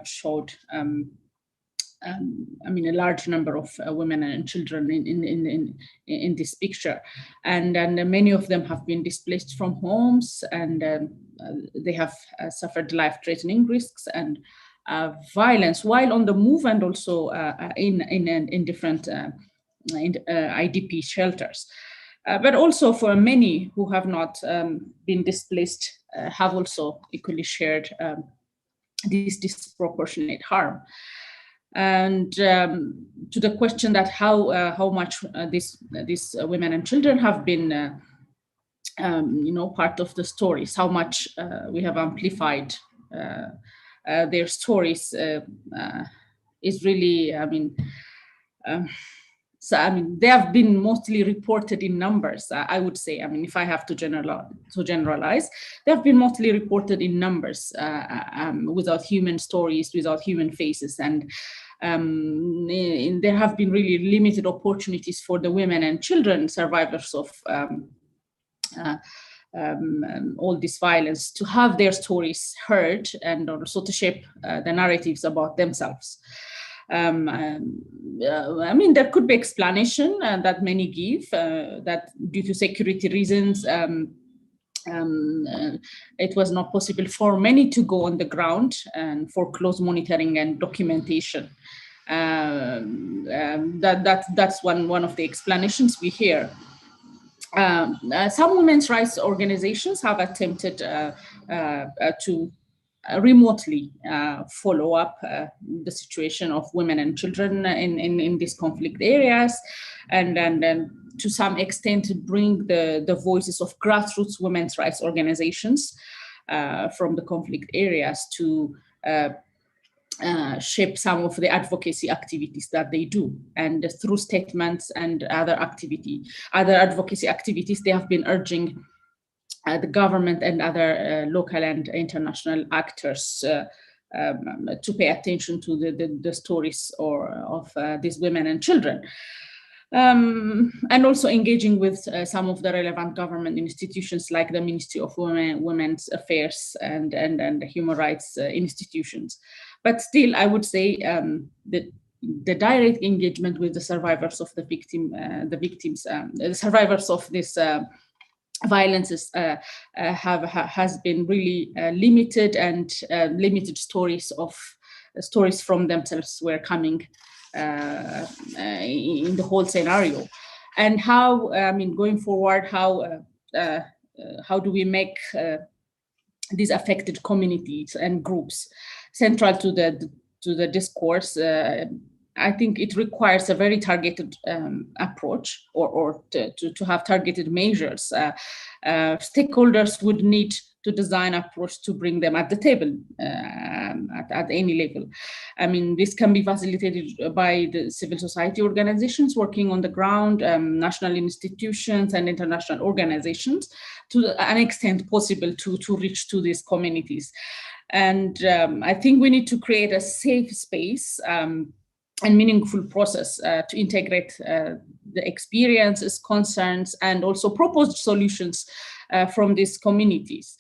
showed, a large number of women and children in this picture, and many of them have been displaced from homes, and they have suffered life-threatening risks and violence while on the move, and also in different IDP shelters. But also for many who have not been displaced, have also equally shared this disproportionate harm. And to the question that how much these women and children have been, part of the stories, how much we have amplified their stories is really, they have been mostly reported in numbers, I would say. If I have to generalize, they have been mostly reported in numbers, without human stories, without human faces. And there have been really limited opportunities for the women and children survivors of all this violence to have their stories heard, and also to shape the narratives about themselves. There could be explanation that many give, that due to security reasons, it was not possible for many to go on the ground and for close monitoring and documentation. That's one of the explanations we hear. Some women's rights organizations have attempted to remotely follow up the situation of women and children in these conflict areas, and to some extent bring the voices of grassroots women's rights organizations from the conflict areas to shape some of the advocacy activities that they do. And through statements and other advocacy activities, they have been urging the government and other local and international actors to pay attention to the stories of these women and children. And also engaging with some of the relevant government institutions like the Ministry of Women's Affairs and the human rights institutions. But still, I would say that the direct engagement with the survivors of the survivors of this violences has been really limited, and limited stories from themselves were coming in the whole scenario. And how, going forward, how do we make these affected communities and groups. Central to the discourse, I think it requires a very targeted approach, or to have targeted measures. Stakeholders would need to design approach to bring them at the table at any level. I mean, this can be facilitated by the civil society organizations working on the ground, national institutions and international organizations, to an extent possible to reach to these communities. And I think we need to create a safe space and meaningful process to integrate the experiences, concerns, and also proposed solutions from these communities.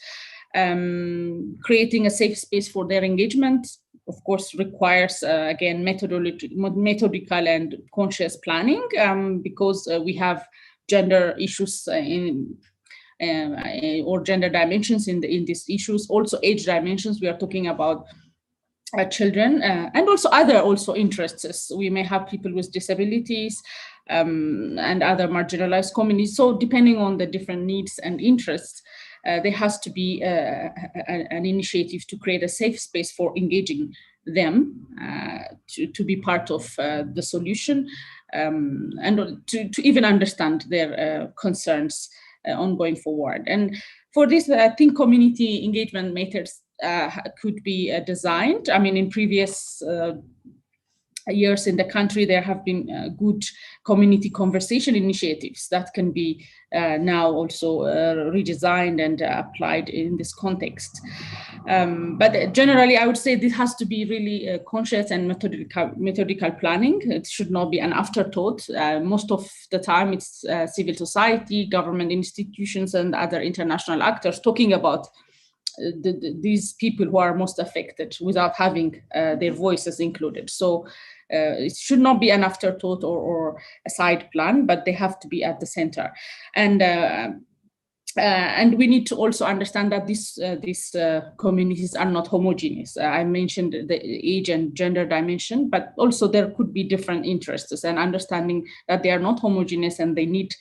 Creating a safe space for their engagement, of course, requires, again, methodical and conscious planning, because we have gender issues or gender dimensions in these issues, also age dimensions. We are talking about children and also other interests. We may have people with disabilities and other marginalized communities. So depending on the different needs and interests, there has to be an initiative to create a safe space for engaging them to be part of the solution and to even understand their concerns ongoing forward. And for this, I think community engagement methods could be designed. I mean, in previous years in the country, there have been good community conversation initiatives that can be now also redesigned and applied in this context. But generally, I would say this has to be really conscious and methodical planning. It should not be an afterthought. Most of the time, it's civil society, government institutions, and other international actors talking about these people who are most affected without having their voices included. So it should not be an afterthought or a side plan, but they have to be at the center. And we need to also understand that these communities are not homogeneous. I mentioned the age and gender dimension, but also there could be different interests, and understanding that they are not homogeneous and they need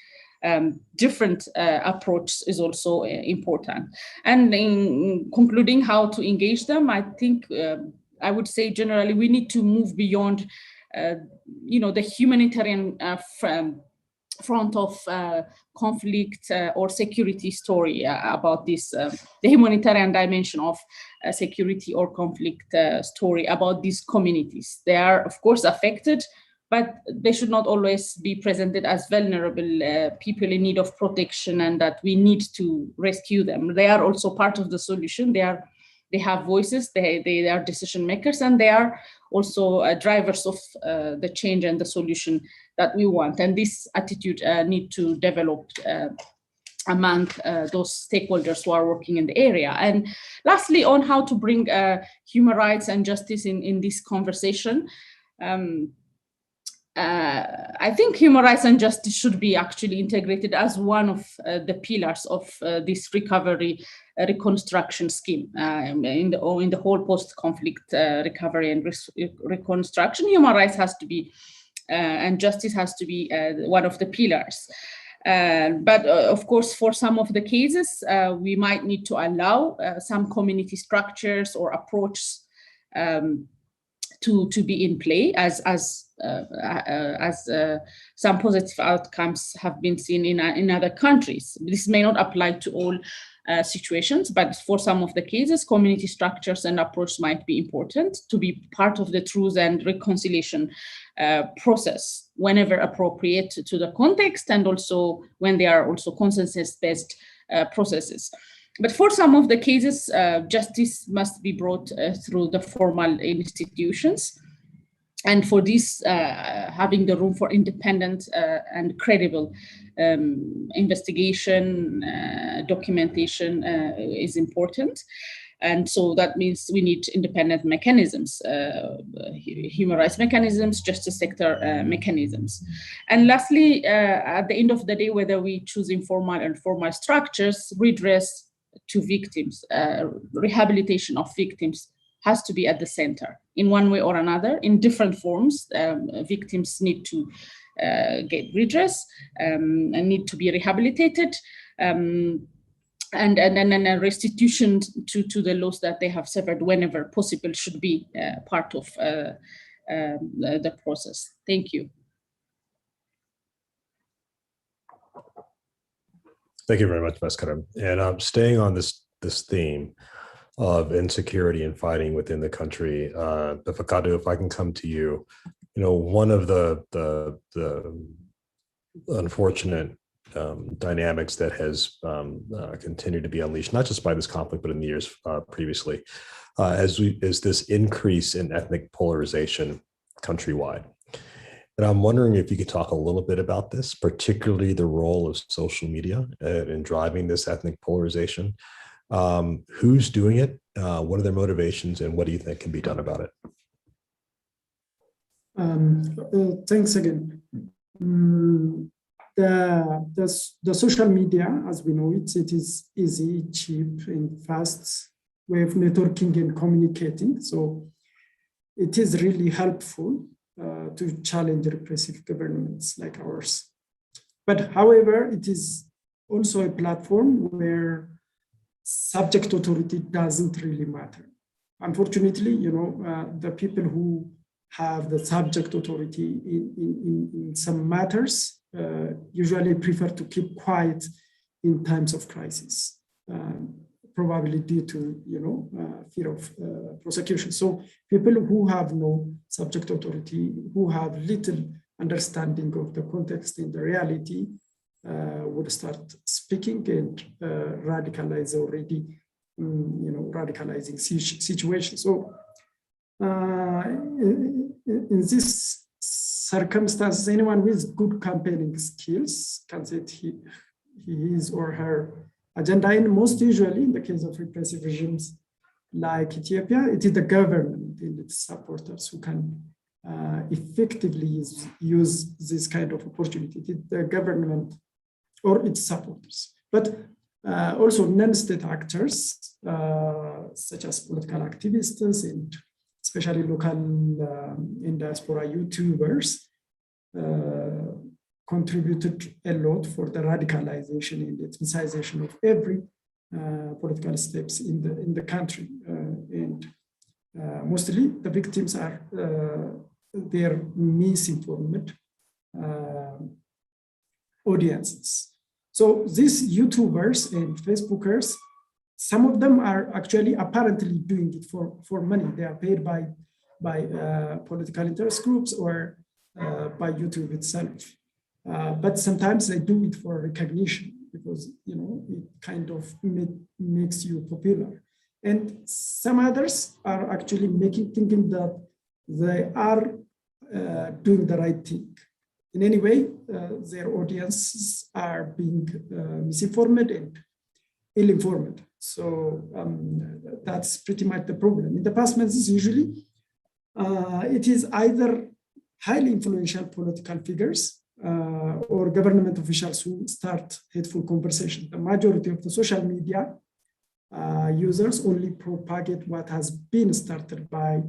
different approach is also important. And in concluding how to engage them, I think I would say generally we need to move beyond, the humanitarian front of conflict or security story about this, the humanitarian dimension of security or conflict story about these communities. They are, of course, affected, but they should not always be presented as vulnerable people in need of protection and that we need to rescue them. They are also part of the solution. They have voices, they are decision makers, and they are also drivers of the change and the solution that we want. And this attitude need to develop among those stakeholders who are working in the area. And lastly, on how to bring human rights and justice in this conversation, I think human rights and justice should be actually integrated as one of the pillars of this recovery reconstruction scheme. In the whole post-conflict recovery and reconstruction, human rights has to be and justice has to be one of the pillars. But of course, for some of the cases, we might need to allow some community structures or approaches to be in play as some positive outcomes have been seen in other countries. This may not apply to all situations, but for some of the cases, community structures and approach might be important to be part of the truth and reconciliation process whenever appropriate to the context, and also when they are also consensus-based processes. But for some of the cases, justice must be brought through the formal institutions. And for this, having the room for independent and credible investigation, documentation is important. And so that means we need independent mechanisms, human rights mechanisms, justice sector mechanisms. And lastly, at the end of the day, whether we choose informal and formal structures, redress to victims, rehabilitation of victims has to be at the center in one way or another. In different forms, victims need to get redress and need to be rehabilitated. and a restitution to the loss that they have suffered whenever possible should be part of the process. Thank you. Thank you very much, Merskerem. And staying on this theme of insecurity and fighting within the country, Befekadu, if I can come to you, one of the unfortunate dynamics that has continued to be unleashed, not just by this conflict, but in the years previously, is this increase in ethnic polarization countrywide. And I'm wondering if you could talk a little bit about this, particularly the role of social media in driving this ethnic polarization. Who's doing it? What are their motivations, and what do you think can be done about it? Thanks again. The social media, as we know it is easy, cheap, and fast way of networking and communicating. So it is really helpful to challenge repressive governments like ours. But however, it is also a platform where subject authority doesn't really matter. Unfortunately, the people who have the subject authority in some matters usually prefer to keep quiet in times of crisis, probably due to fear of prosecution. So people who have no subject authority, who have little understanding of the context and the reality, would start speaking and radicalize already, radicalizing situation. So in this circumstances, anyone with good campaigning skills can set his or her agenda. And most usually, in the case of repressive regimes like Ethiopia, it is the government and its supporters who can effectively use this kind of opportunity. It is the government or its supporters, but also non-state actors, such as political activists and especially local and diaspora YouTubers, contributed a lot for the radicalization and ethnicization of every political steps in the country. And mostly the victims are their misinformed audiences. So these YouTubers and Facebookers, some of them are actually apparently doing it for money. They are paid by political interest groups or by YouTube itself. But sometimes they do it for recognition because it kind of makes you popular. And some others are actually thinking that they are doing the right thing. In any way, their audiences are being misinformed and ill-informed. So that's pretty much the problem. In the past months, usually, it is either highly influential political figures or government officials who start hateful conversation. The majority of the social media users only propagate what has been started by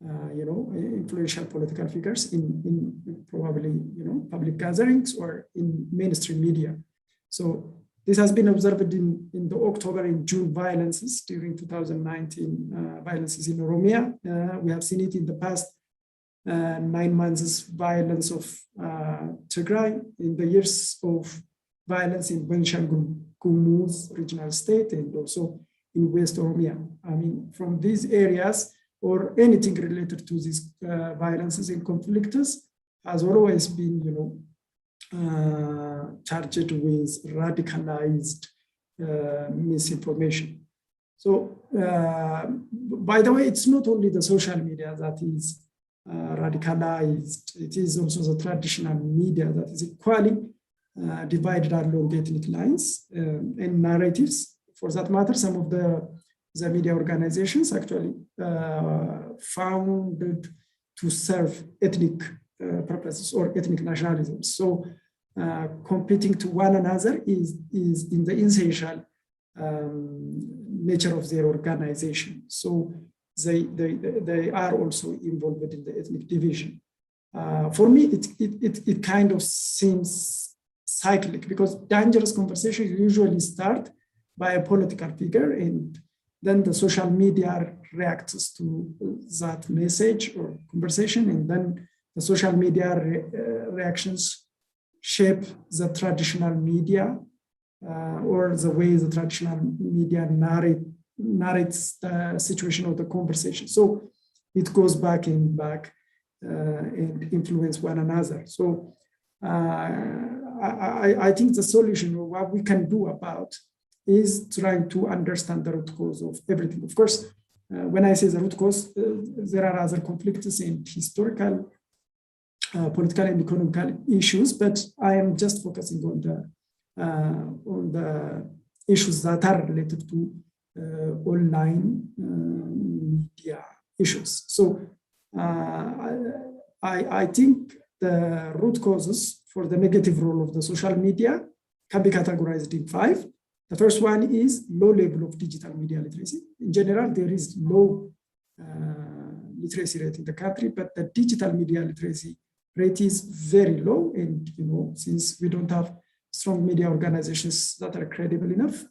influential political figures in probably public gatherings or in mainstream media. So this has been observed in the October and June violences during 2019 violences in Oromia. We have seen it in the past 9 months violence of Tigray, in the years of violence in Benishangul Gumuz regional state, and also in West Oromia. I mean, from these areas or anything related to these violences and conflicts has always been, charged with radicalized misinformation. So, by the way, it's not only the social media that is radicalized, it is also the traditional media that is equally divided along ethnic lines and narratives. For that matter, some of the media organizations actually founded to serve ethnic purposes or ethnic nationalism. So competing to one another is in the essential nature of their organization. So they are also involved in the ethnic division. For me, it kind of seems cyclic because dangerous conversations usually start by a political figure, and then the social media reacts to that message or conversation, and then the social media reactions shape the traditional media or the way the traditional media narrates the situation of the conversation. So it goes back and back and influence one another. So I think the solution, or what we can do about, is trying to understand the root cause of everything. Of course, when I say the root cause, there are other conflicts and historical, political and economical issues, but I am just focusing on the issues that are related to online media issues. So I think the root causes for the negative role of the social media can be categorized in 5. The first one is low level of digital media literacy. In general, there is low literacy rate in the country, but the digital media literacy rate is very low. And since we don't have strong media organizations that are credible enough,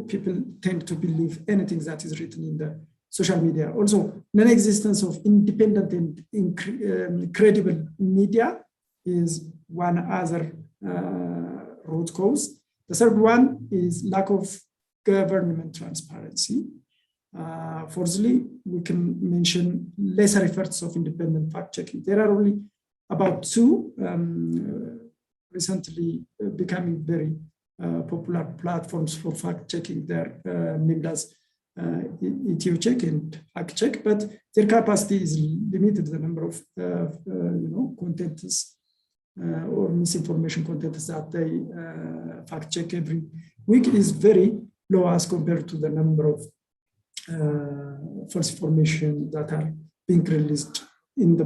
people tend to believe anything that is written in the social media. Also, non-existence of independent and credible media is one other root cause. The third one is lack of government transparency. Fourthly, we can mention lesser efforts of independent fact-checking. There are only about 2 recently becoming very popular platforms for fact-checking. They're named as Ethiopian and fact-check, but their capacity is limited. The number of contents or misinformation contents that they fact-check every week is very low as compared to the number of false information that are being released in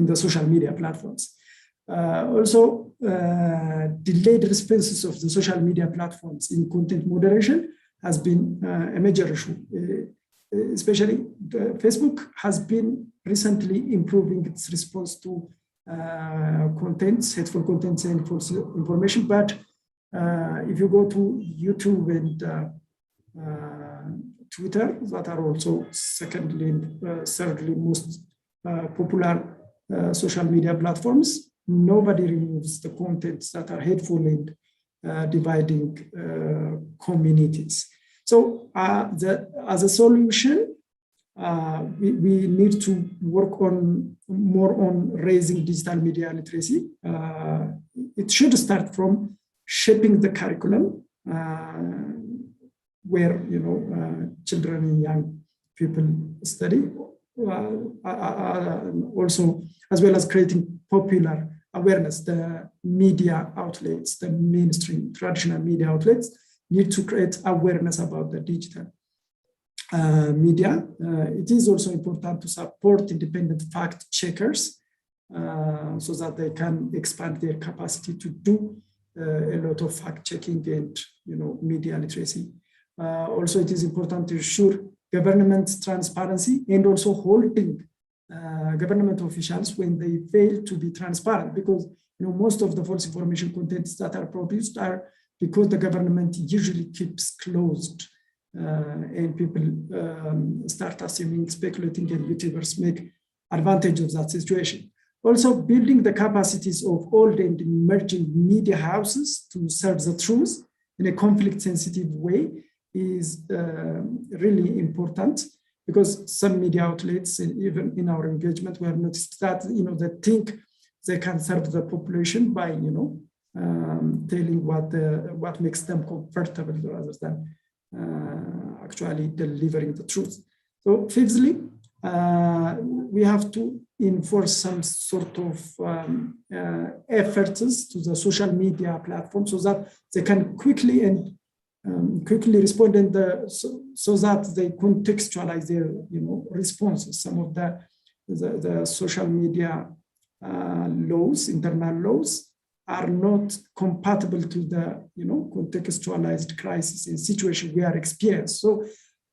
the social media platforms. Also, delayed responses of the social media platforms in content moderation has been a major issue. Especially Facebook has been recently improving its response to contents, hateful contents and false information. But if you go to YouTube and Twitter, that are also secondly and thirdly most popular social media platforms, nobody removes the contents that are hateful and dividing communities. So as a solution, we need to work more on raising digital media literacy. It should start from shaping the curriculum where children and young people study, also as well as creating popular awareness. The media outlets, the mainstream traditional media outlets, need to create awareness about the digital media. It is also important to support independent fact checkers so that they can expand their capacity to do a lot of fact checking and media literacy. Also, it is important to ensure government transparency and also holding government officials when they fail to be transparent, because most of the false information contents that are produced are because the government usually keeps closed and people start assuming, speculating, and YouTubers make advantage of that situation. Also, building the capacities of old and emerging media houses to serve the truth in a conflict-sensitive way is really important, because some media outlets, even in our engagement, we have noticed that they think they can serve the population by telling what makes them comfortable rather than actually delivering the truth. So fifthly, we have to enforce some sort of efforts to the social media platform so that they can quickly respond and so that they contextualize their responses. Some of the social media laws, internal laws, are not compatible to the contextualized crisis and situation we are experiencing. So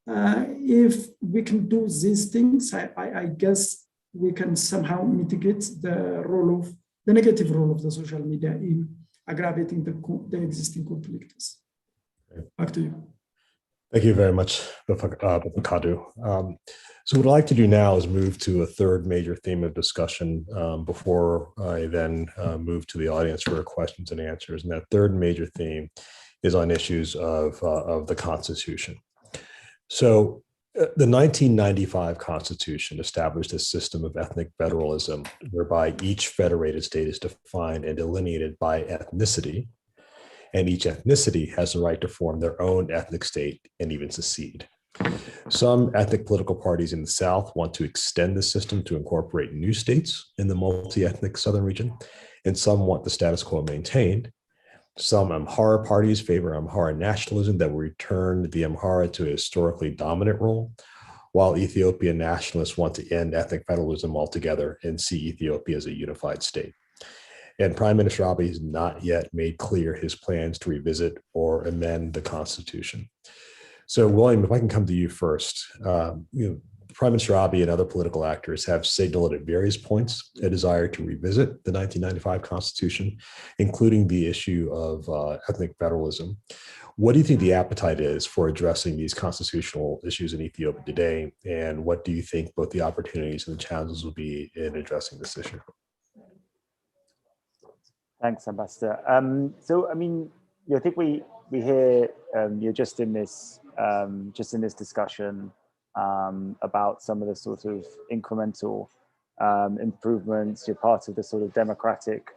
if we can do these things, I guess we can somehow mitigate the negative role of the social media in aggravating the existing conflicts. Back to you. Thank you very much, Befekadu. So what I'd like to do now is move to a third major theme of discussion before I then move to the audience for questions and answers. And that third major theme is on issues of the Constitution. So the 1995 Constitution established a system of ethnic federalism whereby each federated state is defined and delineated by ethnicity, and each ethnicity has the right to form their own ethnic state and even secede. Some ethnic political parties in the South want to extend the system to incorporate new states in the multi-ethnic Southern region, and some want the status quo maintained. Some Amhara parties favor Amhara nationalism that will return the Amhara to a historically dominant role, while Ethiopian nationalists want to end ethnic federalism altogether and see Ethiopia as a unified state. And Prime Minister Abiy has not yet made clear his plans to revisit or amend the Constitution. So, William, if I can come to you first, Prime Minister Abiy and other political actors have signaled at various points a desire to revisit the 1995 Constitution, including the issue of ethnic federalism. What do you think the appetite is for addressing these constitutional issues in Ethiopia today? And what do you think both the opportunities and the challenges will be in addressing this issue? Thanks, Ambassador. I think we hear you're just in this discussion about some of the sort of incremental improvements. You're part of the sort of democratic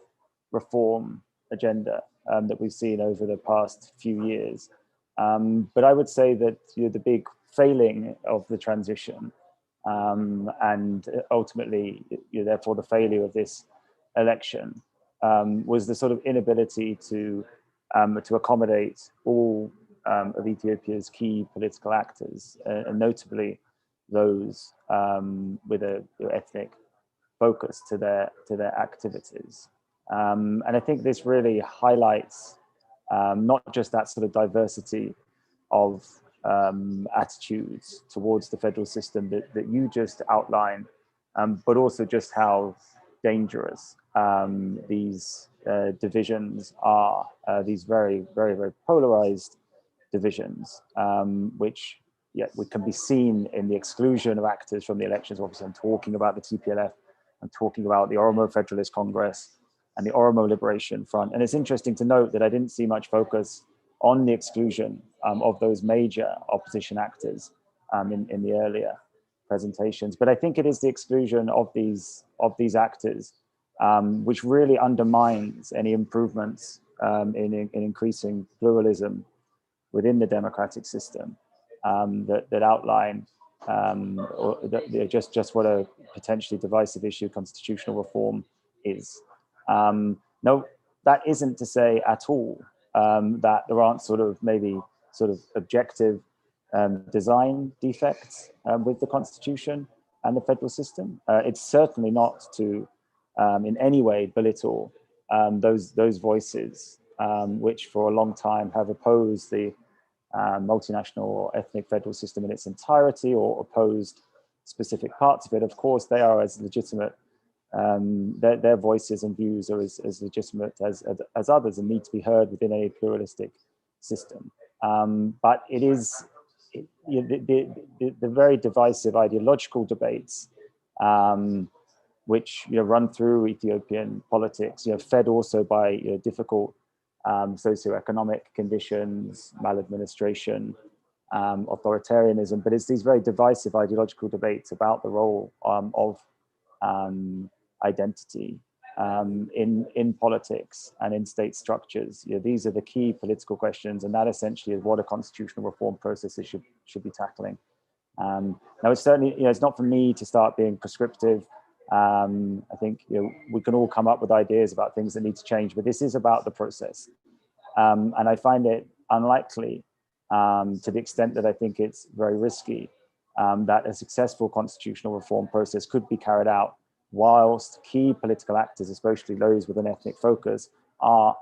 reform agenda that we've seen over the past few years. But I would say that the big failing of the transition and ultimately, therefore, the failure of this election was the sort of inability to accommodate all of Ethiopia's key political actors, and notably those with an ethnic focus to their activities. And I think this really highlights not just that sort of diversity of attitudes towards the federal system that you just outlined, but also just how dangerous these divisions are, these very, very, very polarized divisions, which we can be seen in the exclusion of actors from the elections. Obviously, I'm talking about the TPLF, I'm talking about the Oromo Federalist Congress and the Oromo Liberation Front. And it's interesting to note that I didn't see much focus on the exclusion of those major opposition actors in the earlier presentations. But I think it is the exclusion of these actors which really undermines any improvements in increasing pluralism within the democratic system that outline just what a potentially divisive issue constitutional reform is. No, that isn't to say at all that there aren't maybe objective design defects with the Constitution and the federal system. It's certainly not to in any way belittle those voices which for a long time have opposed the multinational or ethnic federal system in its entirety or opposed specific parts of it. Of course, they are as legitimate, their voices and views are as legitimate as others and need to be heard within a pluralistic system. But it is the very divisive ideological debates which run through Ethiopian politics, fed also by difficult socioeconomic conditions, maladministration, authoritarianism. But it's these very divisive ideological debates about the role of identity in politics and in state structures. These are the key political questions, and that essentially is what a constitutional reform process should be tackling. Now, it's certainly it's not for me to start being prescriptive. I think we can all come up with ideas about things that need to change, but this is about the process, and I find it unlikely, to the extent that I think it's very risky, that a successful constitutional reform process could be carried out whilst key political actors, especially those with an ethnic focus, are,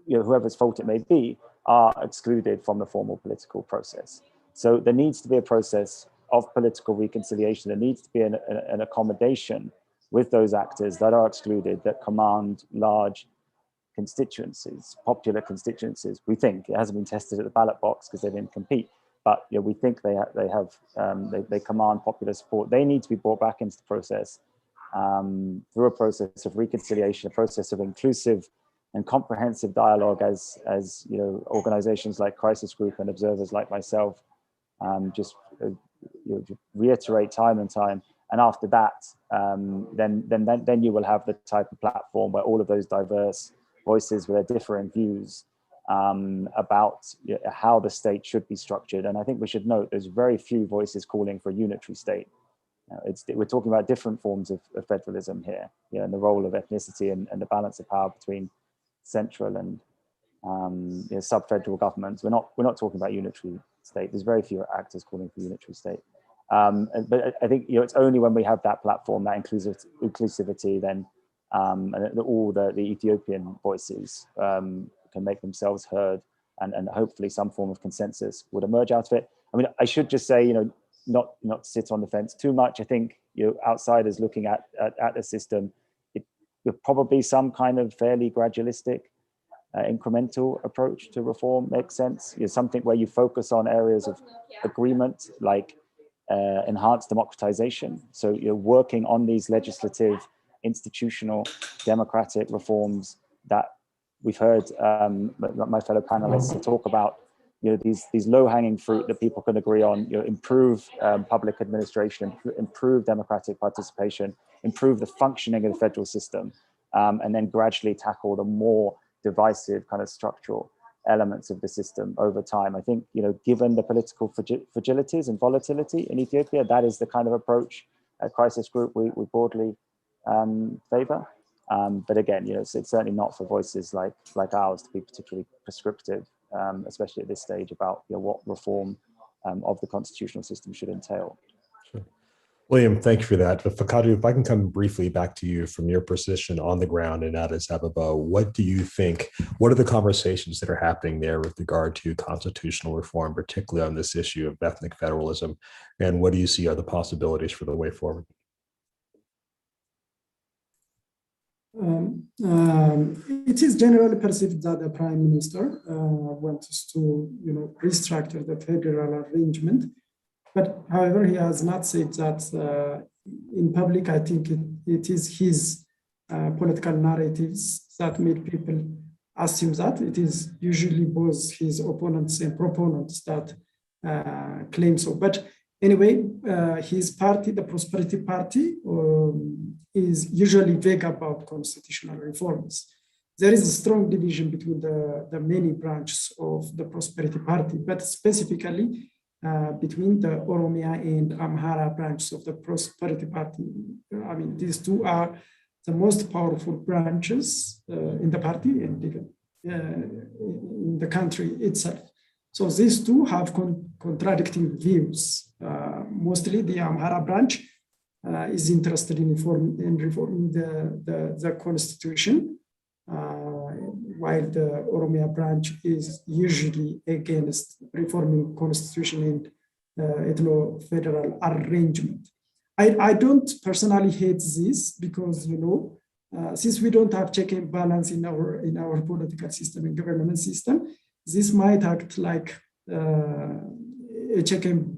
whoever's fault it may be, are excluded from the formal political process. So there needs to be a process of political reconciliation. There needs to be an accommodation with those actors that are excluded, that command large constituencies, popular constituencies. We think it hasn't been tested at the ballot box because they didn't compete, but we think they command popular support. They need to be brought back into the process through a process of reconciliation, a process of inclusive and comprehensive dialogue, as organizations like Crisis Group and observers like myself just reiterate time and time. And after that, then you will have the type of platform where all of those diverse voices with their differing views about how the state should be structured. And I think we should note there's very few voices calling for a unitary state. We're talking about different forms of federalism here, and the role of ethnicity and the balance of power between central and sub-federal governments. We're not talking about unitary state. There's very few actors calling for unitary state. But I think it's only when we have that platform, that inclusivity, then all the Ethiopian voices can make themselves heard, and hopefully some form of consensus would emerge out of it. I mean, I should just say, not sit on the fence too much. I think outsiders looking at the system, probably some kind of fairly gradualistic, incremental approach to reform makes sense. Something where you focus on areas of agreement, like enhanced democratization. So you're working on these legislative, institutional, democratic reforms that we've heard my fellow panelists talk about. These low-hanging fruit that people can agree on. Improve public administration, improve democratic participation, improve the functioning of the federal system, and then gradually tackle the more divisive kind of structural elements of the system over time. I think, given the political fragilities and volatility in Ethiopia, that is the kind of approach at Crisis Group we broadly favor. But again, it's certainly not for voices like ours to be particularly prescriptive, especially at this stage, about what reform of the constitutional system should entail. Sure. William, thank you for that. But Befekadu, if I can come briefly back to you from your position on the ground in Addis Ababa, what do you think, what are the conversations that are happening there with regard to constitutional reform, particularly on this issue of ethnic federalism, and what do you see are the possibilities for the way forward? It is generally perceived that the Prime Minister wants to, restructure the federal arrangement. But however, he has not said that in public. I think it is his political narratives that made people assume that. It is usually both his opponents and proponents that claim so. But anyway, his party, the Prosperity Party, is usually vague about constitutional reforms. There is a strong division between the many branches of the Prosperity Party, but specifically between the Oromia and Amhara branches of the Prosperity Party. I mean, these two are the most powerful branches in the party and even in the country itself. So these two have contradicting views. Mostly the Amhara branch is interested in reforming the constitution, while the Oromia branch is usually against reforming constitution and ethno-federal arrangement. I don't personally hate this because, since we don't have check and balance in our political system and government system, this might act like a check and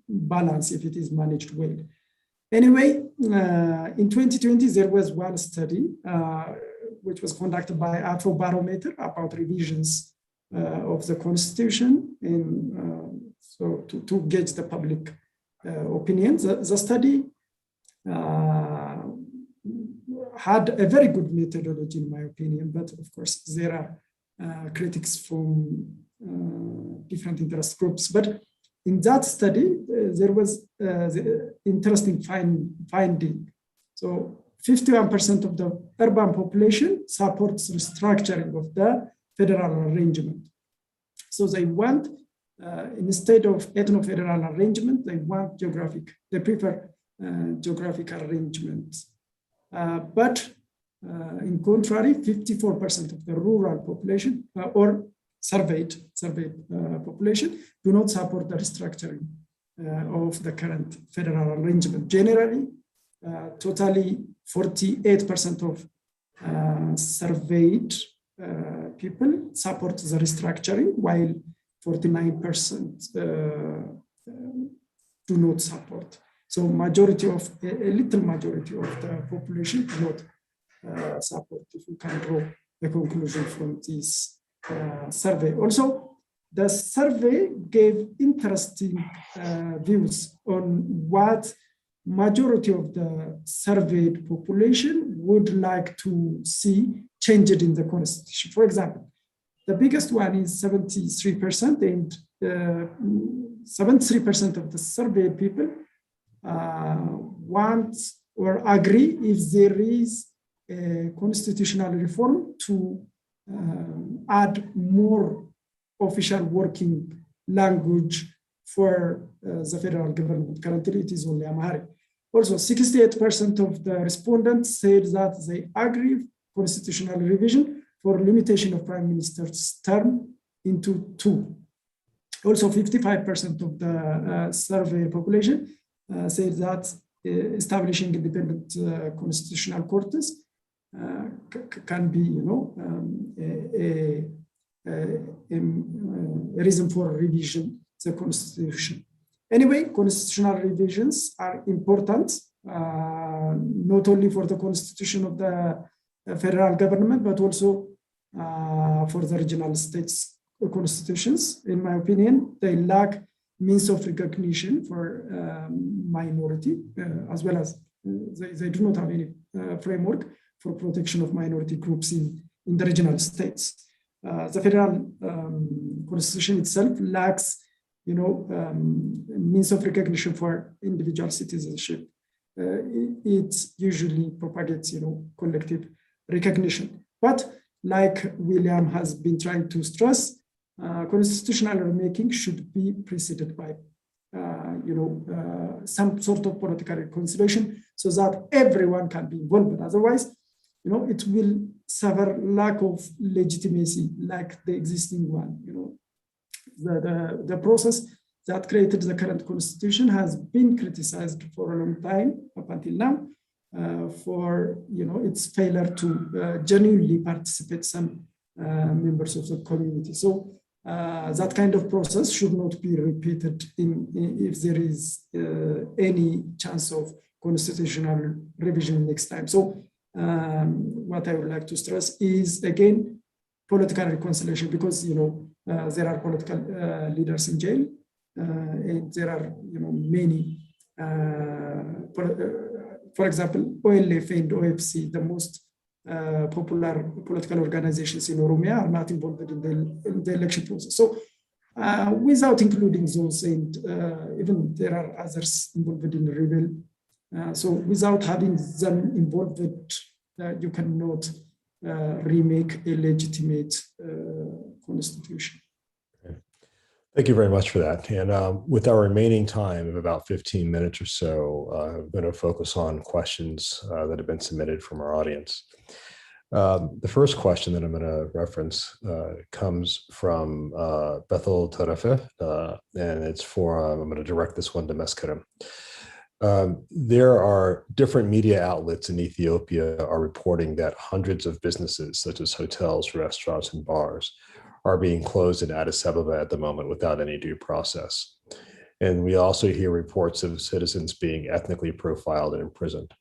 balance if it is managed well. Anyway, in 2020, there was one study which was conducted by Afrobarometer about revisions of the constitution, and so to gauge the public opinion. The study had a very good methodology, in my opinion, but of course there are critics from different interest groups. But in that study, there was the interesting finding. So 51% of the urban population supports restructuring of the federal arrangement. So they want, instead of ethno-federal arrangement, they prefer geographic arrangements. But in contrary, 54% of the rural population or surveyed population do not support the restructuring of the current federal arrangement. Generally, totally 48% of surveyed people support the restructuring, while 49% do not support. So a little majority of the population do not support, if you can draw a conclusion from this survey. Also, the survey gave interesting views on what majority of the surveyed population would like to see changed in the constitution. For example, the biggest one is 73%, and 73% of the surveyed people want or agree if there is a constitutional reform to add more official working language for the federal government. Currently, it is only Amharic. Also, 68% of the respondents said that they agree with constitutional revision for limitation of prime minister's term into 2. Also, 55% of the survey population said that establishing independent constitutional courts can be, a reason for revision the constitution. Anyway, constitutional revisions are important, not only for the constitution of the federal government, but also for the regional states constitutions. In my opinion, they lack means of recognition for minority, as well as they do not have any framework for protection of minority groups in the regional states. The federal constitution itself lacks, means of recognition for individual citizenship. It usually propagates, collective recognition. But like William has been trying to stress, constitutional remaking should be preceded by, some sort of political reconciliation so that everyone can be involved. Otherwise, it will suffer lack of legitimacy like the existing one. The process that created the current constitution has been criticized for a long time up until now for its failure to genuinely participate some members of the community. So that kind of process should not be repeated if there is any chance of constitutional revision next time. So what I would like to stress is, again, political reconciliation, because there are political leaders in jail, and there are many. For example, OLF and OFC, the most popular political organizations in Oromia, are not involved in the election process. So, without including those, and even there are others involved in the rebel. So, without having them involved, you cannot remake a legitimate constitution. Thank you very much for that. And with our remaining time of about 15 minutes or so, I'm going to focus on questions that have been submitted from our audience. The first question that I'm going to reference comes from Bethel Tarafe, and it's for, I'm going to direct this one to Merskerem. There are different media outlets in Ethiopia are reporting that hundreds of businesses, such as hotels, restaurants, and bars, are being closed in Addis Ababa at the moment without any due process. And we also hear reports of citizens being ethnically profiled and imprisoned.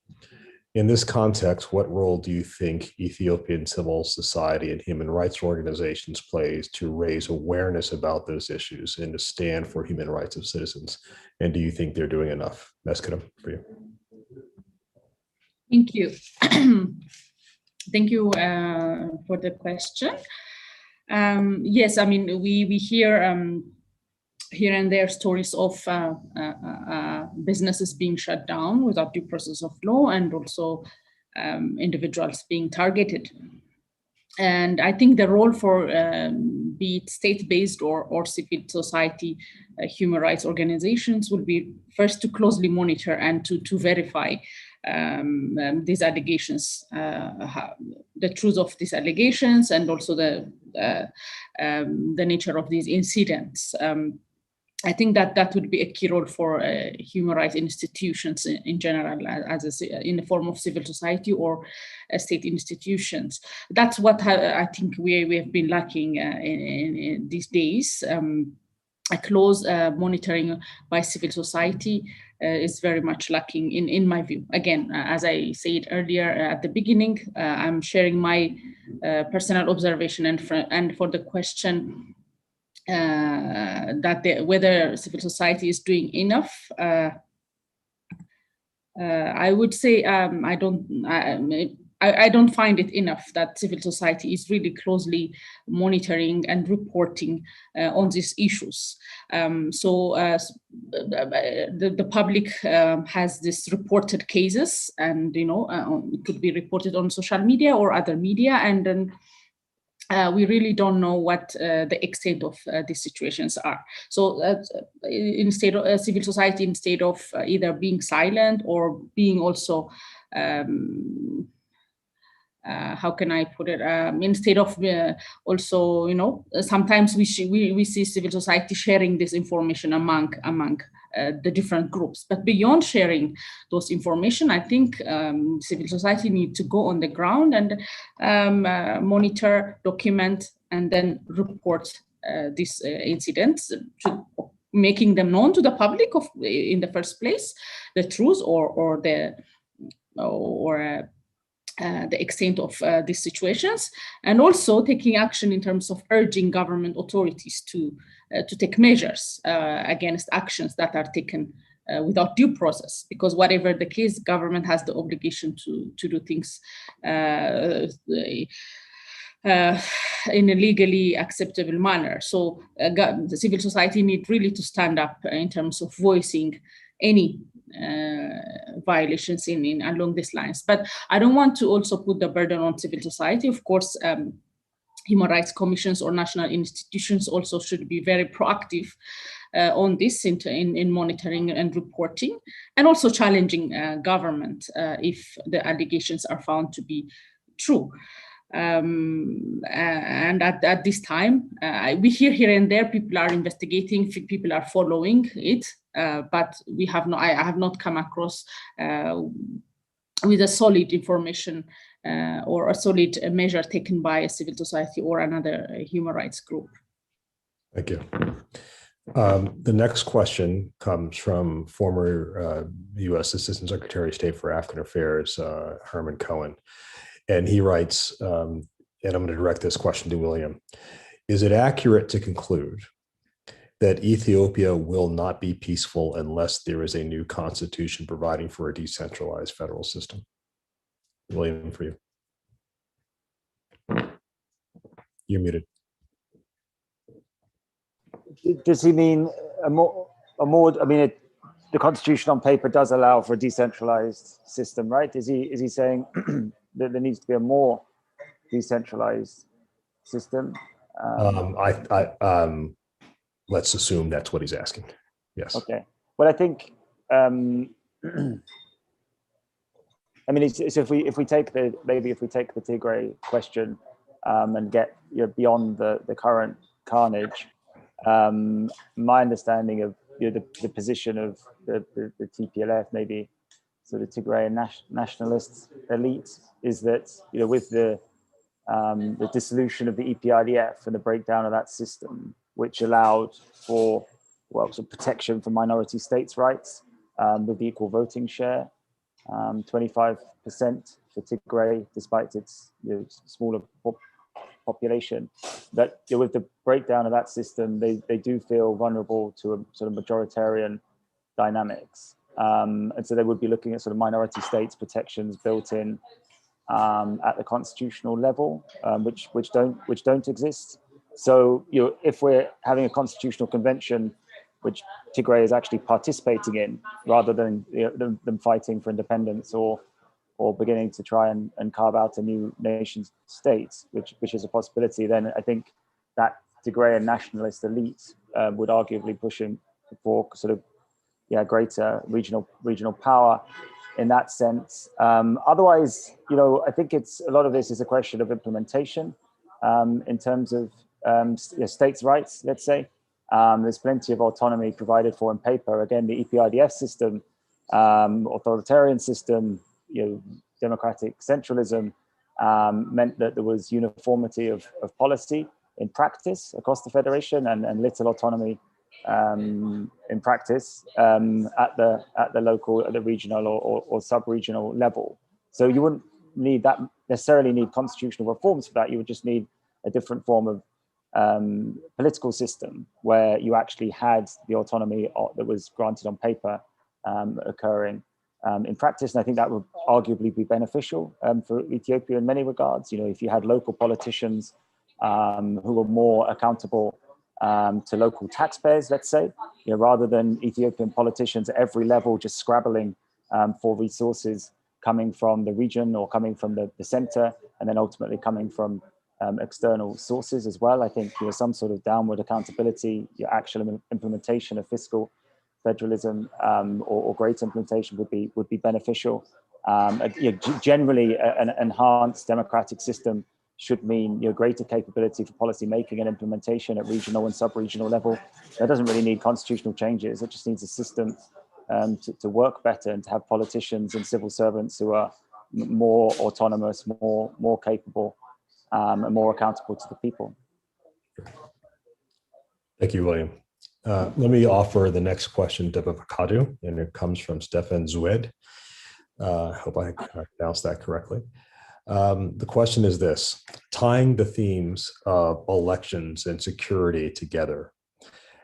In this context, what role do you think Ethiopian civil society and human rights organizations plays to raise awareness about those issues and to stand for human rights of citizens? And do you think they're doing enough? Merskerem, for you. Thank you. Thank you for the question. Yes, I mean, we hear here and there stories of businesses being shut down without due process of law, and also individuals being targeted. And I think the role for be it state-based or civil society human rights organizations will be first to closely monitor and to verify these allegations, the truth of these allegations, and also the nature of these incidents. I think that would be a key role for human rights institutions in general, in the form of civil society or state institutions. That's what I think we have been lacking in these days. A close monitoring by civil society is very much lacking in my view. Again, as I said earlier at the beginning, I'm sharing my personal observation, and for the question that whether civil society is doing enough, I would say I don't find it enough that civil society is really closely monitoring and reporting on these issues. The public has this reported cases, and it could be reported on social media or other media, and then we really don't know what the extent of these situations are. So instead of civil society, instead of either being silent or being also, how can I put it? Instead of also, sometimes we see civil society sharing this information among the different groups. But beyond sharing those information, I think civil society needs to go on the ground and monitor, document, and then report these incidents, making them known to the public in the first place, the truth or the extent of these situations, and also taking action in terms of urging government authorities to take measures against actions that are taken without due process, because whatever the case, government has the obligation to do things in a legally acceptable manner. So the civil society need really to stand up in terms of voicing any violations along these lines. But I don't want to also put the burden on civil society. Of course, human rights commissions or national institutions also should be very proactive on this in monitoring and reporting, and also challenging government if the allegations are found to be true. And at this time, we hear here and there people are investigating, people are following it, but I have not come across with a solid information or a solid measure taken by a civil society or another human rights group. Thank you. The next question comes from former U.S. Assistant Secretary of State for African Affairs, Herman Cohen. And he writes, and I'm going to direct this question to William, is it accurate to conclude that Ethiopia will not be peaceful unless there is a new constitution providing for a decentralized federal system? William, for you. You're muted. Does he mean the constitution on paper does allow for a decentralized system, right? Is he saying that there needs to be a more decentralized system? Let's assume that's what he's asking. Yes. Okay. Well, I think so if we take the Tigray question and get beyond the current carnage, my understanding of the position of the TPLF, maybe sort of Tigray nationalist elite, is that with the dissolution of the EPIDF and the breakdown of that system, which allowed for sort of protection for minority states' rights with the equal voting share, 25% for Tigray, despite its smaller population, that with the breakdown of that system, they do feel vulnerable to a sort of majoritarian dynamics, and so they would be looking at sort of minority states protections built in at the constitutional level, which don't exist. So if we're having a constitutional convention, which Tigray is actually participating in, rather than them fighting for independence or beginning to try and carve out a new nation state, which is a possibility, then I think that Tigrayan nationalist elite would arguably push him for sort of greater regional power in that sense. Otherwise, I think a lot of this is a question of implementation in terms of states' rights, let's say. There's plenty of autonomy provided for in paper. Again, the EPRDF system, authoritarian system, democratic centralism meant that there was uniformity of policy in practice across the federation and little autonomy in practice at the local, at the regional or sub-regional level. So you wouldn't necessarily need constitutional reforms for that. You would just need a different form of political system where you actually had the autonomy that was granted on paper occurring in practice. And I think that would arguably be beneficial for Ethiopia in many regards. If you had local politicians who were more accountable to local taxpayers, let's say, rather than Ethiopian politicians at every level just scrabbling for resources coming from the region or coming from the center, and then ultimately coming from external sources as well. I think some sort of downward accountability, your actual implementation of fiscal federalism or great implementation would be beneficial. Generally, an enhanced democratic system should mean greater capability for policy making and implementation at regional and sub-regional level. That doesn't really need constitutional changes. It just needs a system to work better and to have politicians and civil servants who are more autonomous, more capable, and more accountable to the people. Thank you, William. Let me offer the next question to Befekadu, and it comes from Stefan Zued. I hope I pronounced that correctly. The question is this: tying the themes of elections and security together,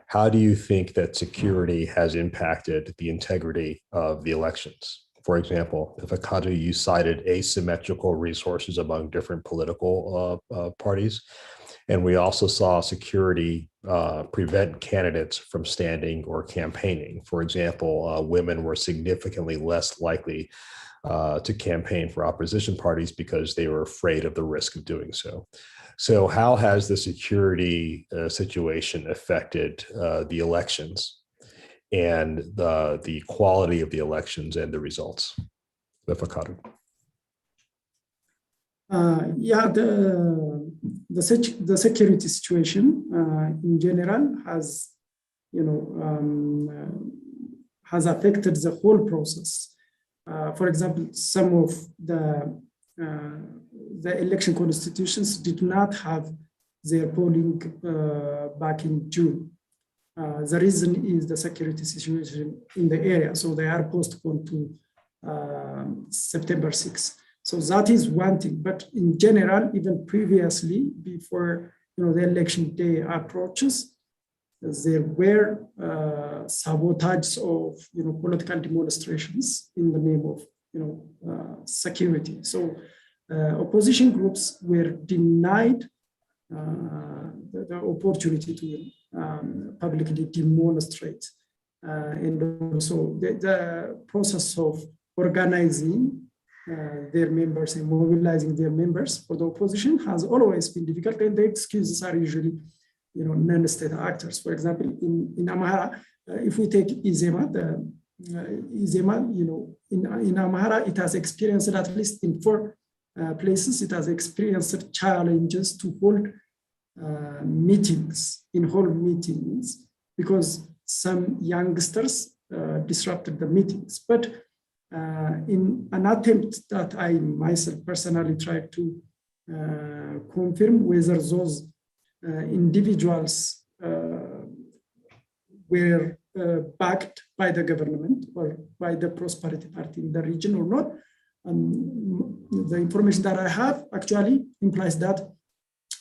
how do you think that security has impacted the integrity of the elections? For example, Befekadu, you cited asymmetrical resources among different political parties. And we also saw security prevent candidates from standing or campaigning. For example, women were significantly less likely to campaign for opposition parties because they were afraid of the risk of doing so. So how has the security situation affected the elections and the quality of the elections and the results? Befekadu. The security situation in general has, has affected the whole process. For example, some of the election constitutions did not have their polling back in June. The reason is the security situation in the area, so they are postponed to September 6th. So that is one thing, but in general, even previously, before the election day approaches, there were sabotage of political demonstrations in the name of security. So opposition groups were denied the opportunity to publicly demonstrate, and also the process of organizing their members and mobilizing their members for the opposition has always been difficult, and the excuses are usually, non-state actors. For example, in Amhara, if we take Izema, in Amhara, it has experienced, at least in 4 places, it has experienced challenges to hold meetings, because some youngsters disrupted the meetings. But in an attempt that I myself personally tried to confirm whether those individuals were backed by the government or by the Prosperity Party in the region or not, the information that I have actually implies that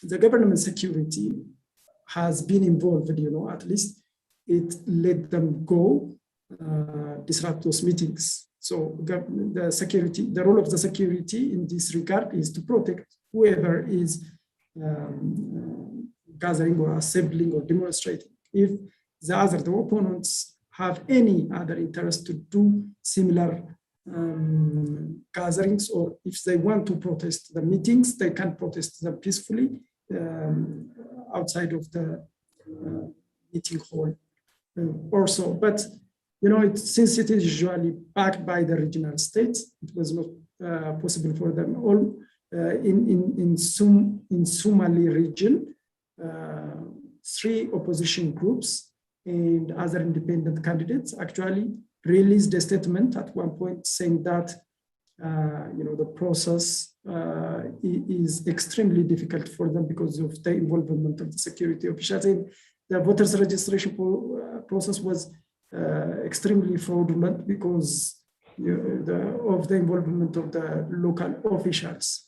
the government security has been involved, at least it let them go, disrupt those meetings. So the role of the security in this regard is to protect whoever is gathering or assembling or demonstrating. If the opponents have any other interest to do similar gatherings, or if they want to protest the meetings, they can protest them peacefully outside of the meeting hall also. But since it is usually backed by the regional states, it was not possible for them all. In Somali region, 3 opposition groups and other independent candidates actually released a statement at one point saying that the process is extremely difficult for them because of the involvement of the security officials. And the voters registration process was extremely fraudulent because of the involvement of the local officials.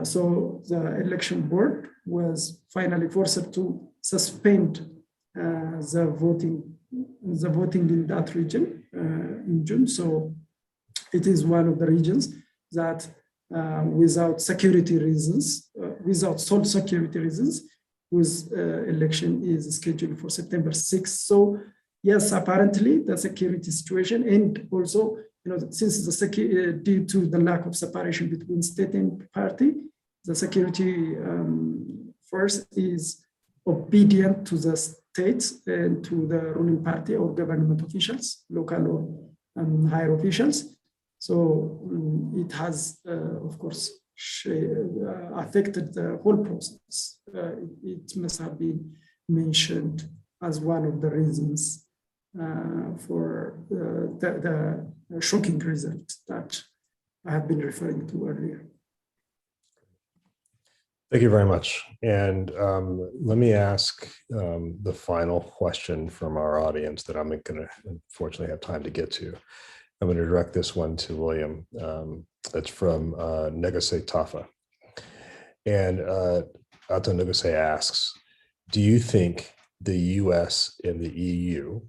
So the election board was finally forced to suspend the voting in that region in June. So it is one of the regions that without security reasons, without sole security reasons, whose election is scheduled for September 6th. So yes, apparently the security situation, and also since due to the lack of separation between state and party, the security force is obedient to the state and to the ruling party or government officials, local or higher officials. So it has, of course, affected the whole process. It must have been mentioned as one of the reasons for the shocking result that I have been referring to earlier. Thank you very much. And let me ask the final question from our audience that I'm going to unfortunately have time to get to. I'm going to direct this one to William. It's from Negose Tafa. And Ato Negose asks, do you think the US and the EU,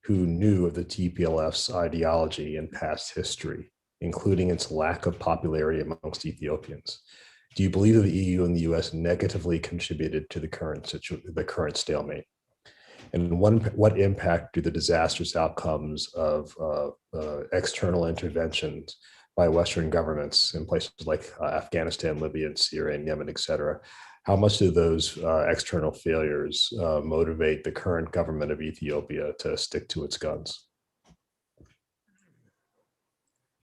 who knew of the TPLF's ideology and past history, including its lack of popularity amongst Ethiopians, do you believe that the EU and the US negatively contributed to the current stalemate? And what impact do the disastrous outcomes of external interventions by Western governments in places like Afghanistan, Libya, and Syria, and Yemen, et cetera, how much do those external failures motivate the current government of Ethiopia to stick to its guns?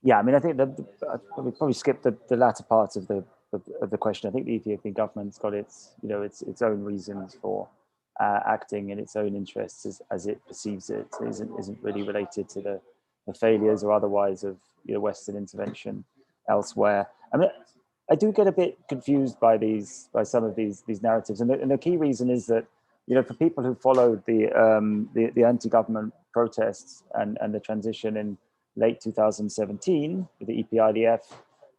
Yeah, I mean, I think that we probably skipped the latter part of the question. I think the Ethiopian government's got its own reasons for acting in its own interests as it perceives it. It isn't really related to the failures or otherwise of Western intervention elsewhere. I mean, I do get a bit confused by some of these narratives, and the key reason is that for people who followed the anti-government protests and the transition in late 2017 with the EPIDF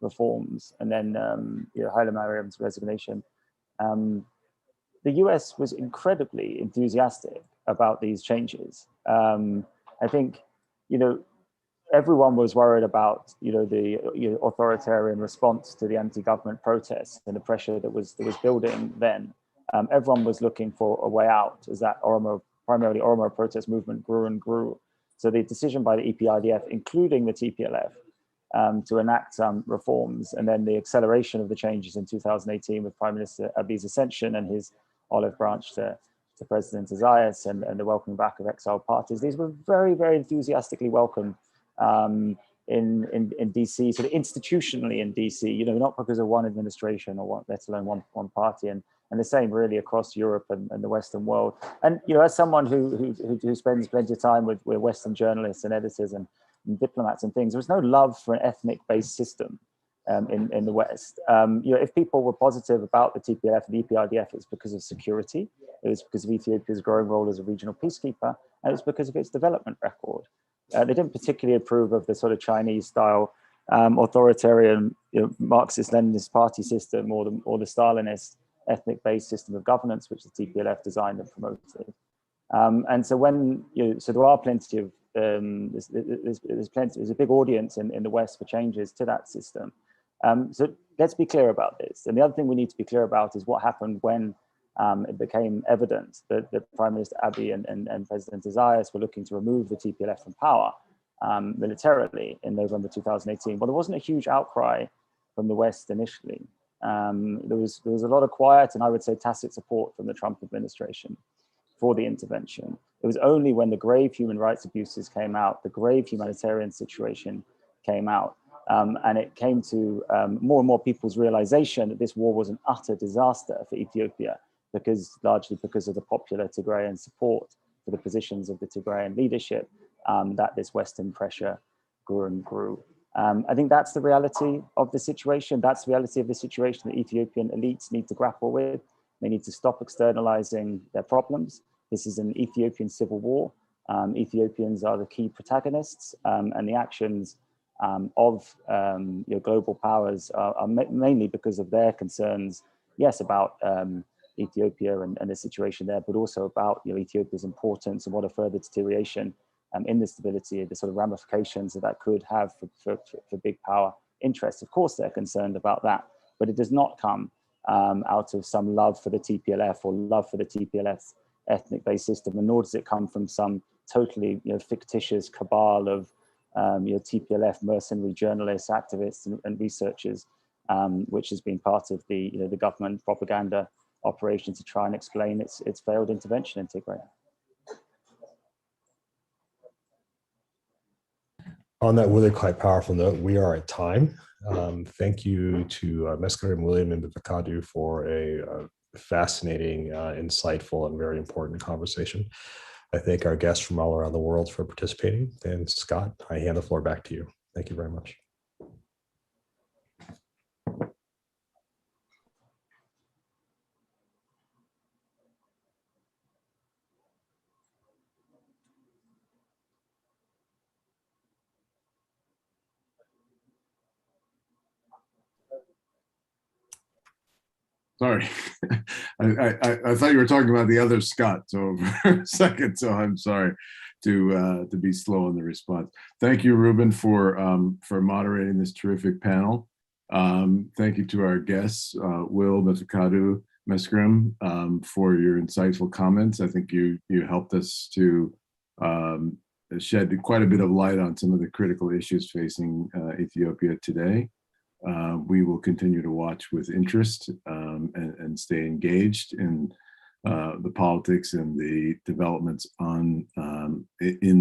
reforms, and then Haile Mariam's resignation. The US was incredibly enthusiastic about these changes. I think, everyone was worried about, the authoritarian response to the anti-government protests and the pressure that was building then. Everyone was looking for a way out as that primarily Oromo protest movement grew and grew. So the decision by the EPIDF, including the TPLF, to enact some reforms, and then the acceleration of the changes in 2018 with Prime Minister Abiy's ascension and his olive branch to President Isaias and the welcoming back of exiled parties. These were very, very enthusiastically welcomed in DC, sort of institutionally in DC, not because of one administration or let alone one party, and the same really across Europe and the Western world. And as someone who spends plenty of time with Western journalists and editors and diplomats and things, there was no love for an ethnic-based system in the West. If people were positive about the TPLF and the EPIDF, it's because of security. It was because of Ethiopia's growing role as a regional peacekeeper, and it's because of its development record. They didn't particularly approve of the sort of Chinese-style authoritarian Marxist-Leninist party system or the Stalinist ethnic-based system of governance, which the TPLF designed and promoted. And so so there are plenty of there's a big audience in the West for changes to that system. So let's be clear about this. And the other thing we need to be clear about is what happened when it became evident that Prime Minister Abiy and President Isaias were looking to remove the TPLF from power militarily in November 2018. Well, there wasn't a huge outcry from the West initially. There was a lot of quiet and I would say tacit support from the Trump administration for the intervention. It was only when the grave human rights abuses came out, the grave humanitarian situation came out, and it came to more and more people's realization that this war was an utter disaster for Ethiopia, largely because of the popular Tigrayan support for the positions of the Tigrayan leadership, that this Western pressure grew and grew. I think that's the reality of the situation. That's the reality of the situation that Ethiopian elites need to grapple with. They need to stop externalizing their problems. This is an Ethiopian civil war. Ethiopians are the key protagonists, and the actions of global powers are mainly because of their concerns, yes, about Ethiopia and the situation there, but also about Ethiopia's importance and what a further deterioration in the stability, the sort of ramifications that could have for big power interests. Of course, they're concerned about that, but it does not come out of some love for the TPLF or love for the TPLF's ethnic-based system, and nor does it come from some totally fictitious cabal of TPLF mercenary journalists, activists, and researchers, which has been part of the the government propaganda operation to try and explain its failed intervention in Tigray. On that really quite powerful note, we are at time. Thank you to Merskerem William and Befekadu for a fascinating, insightful, and very important conversation. I thank our guests from all around the world for participating. And Scott, I hand the floor back to you. Thank you very much. Sorry, I thought you were talking about the other Scott, so for a second, so I'm sorry to be slow in the response. Thank you, Ruben, for moderating this terrific panel. Thank you to our guests, Will, Befekadu, Merskerem, for your insightful comments. I think you helped us to shed quite a bit of light on some of the critical issues facing Ethiopia today. We will continue to watch with interest and stay engaged in the politics and the developments in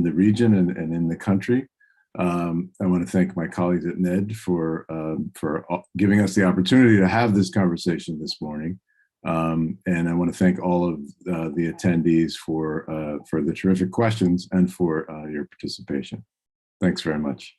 the region and in the country. I want to thank my colleagues at NED for giving us the opportunity to have this conversation this morning. And I want to thank all of the attendees for the terrific questions and for your participation. Thanks very much.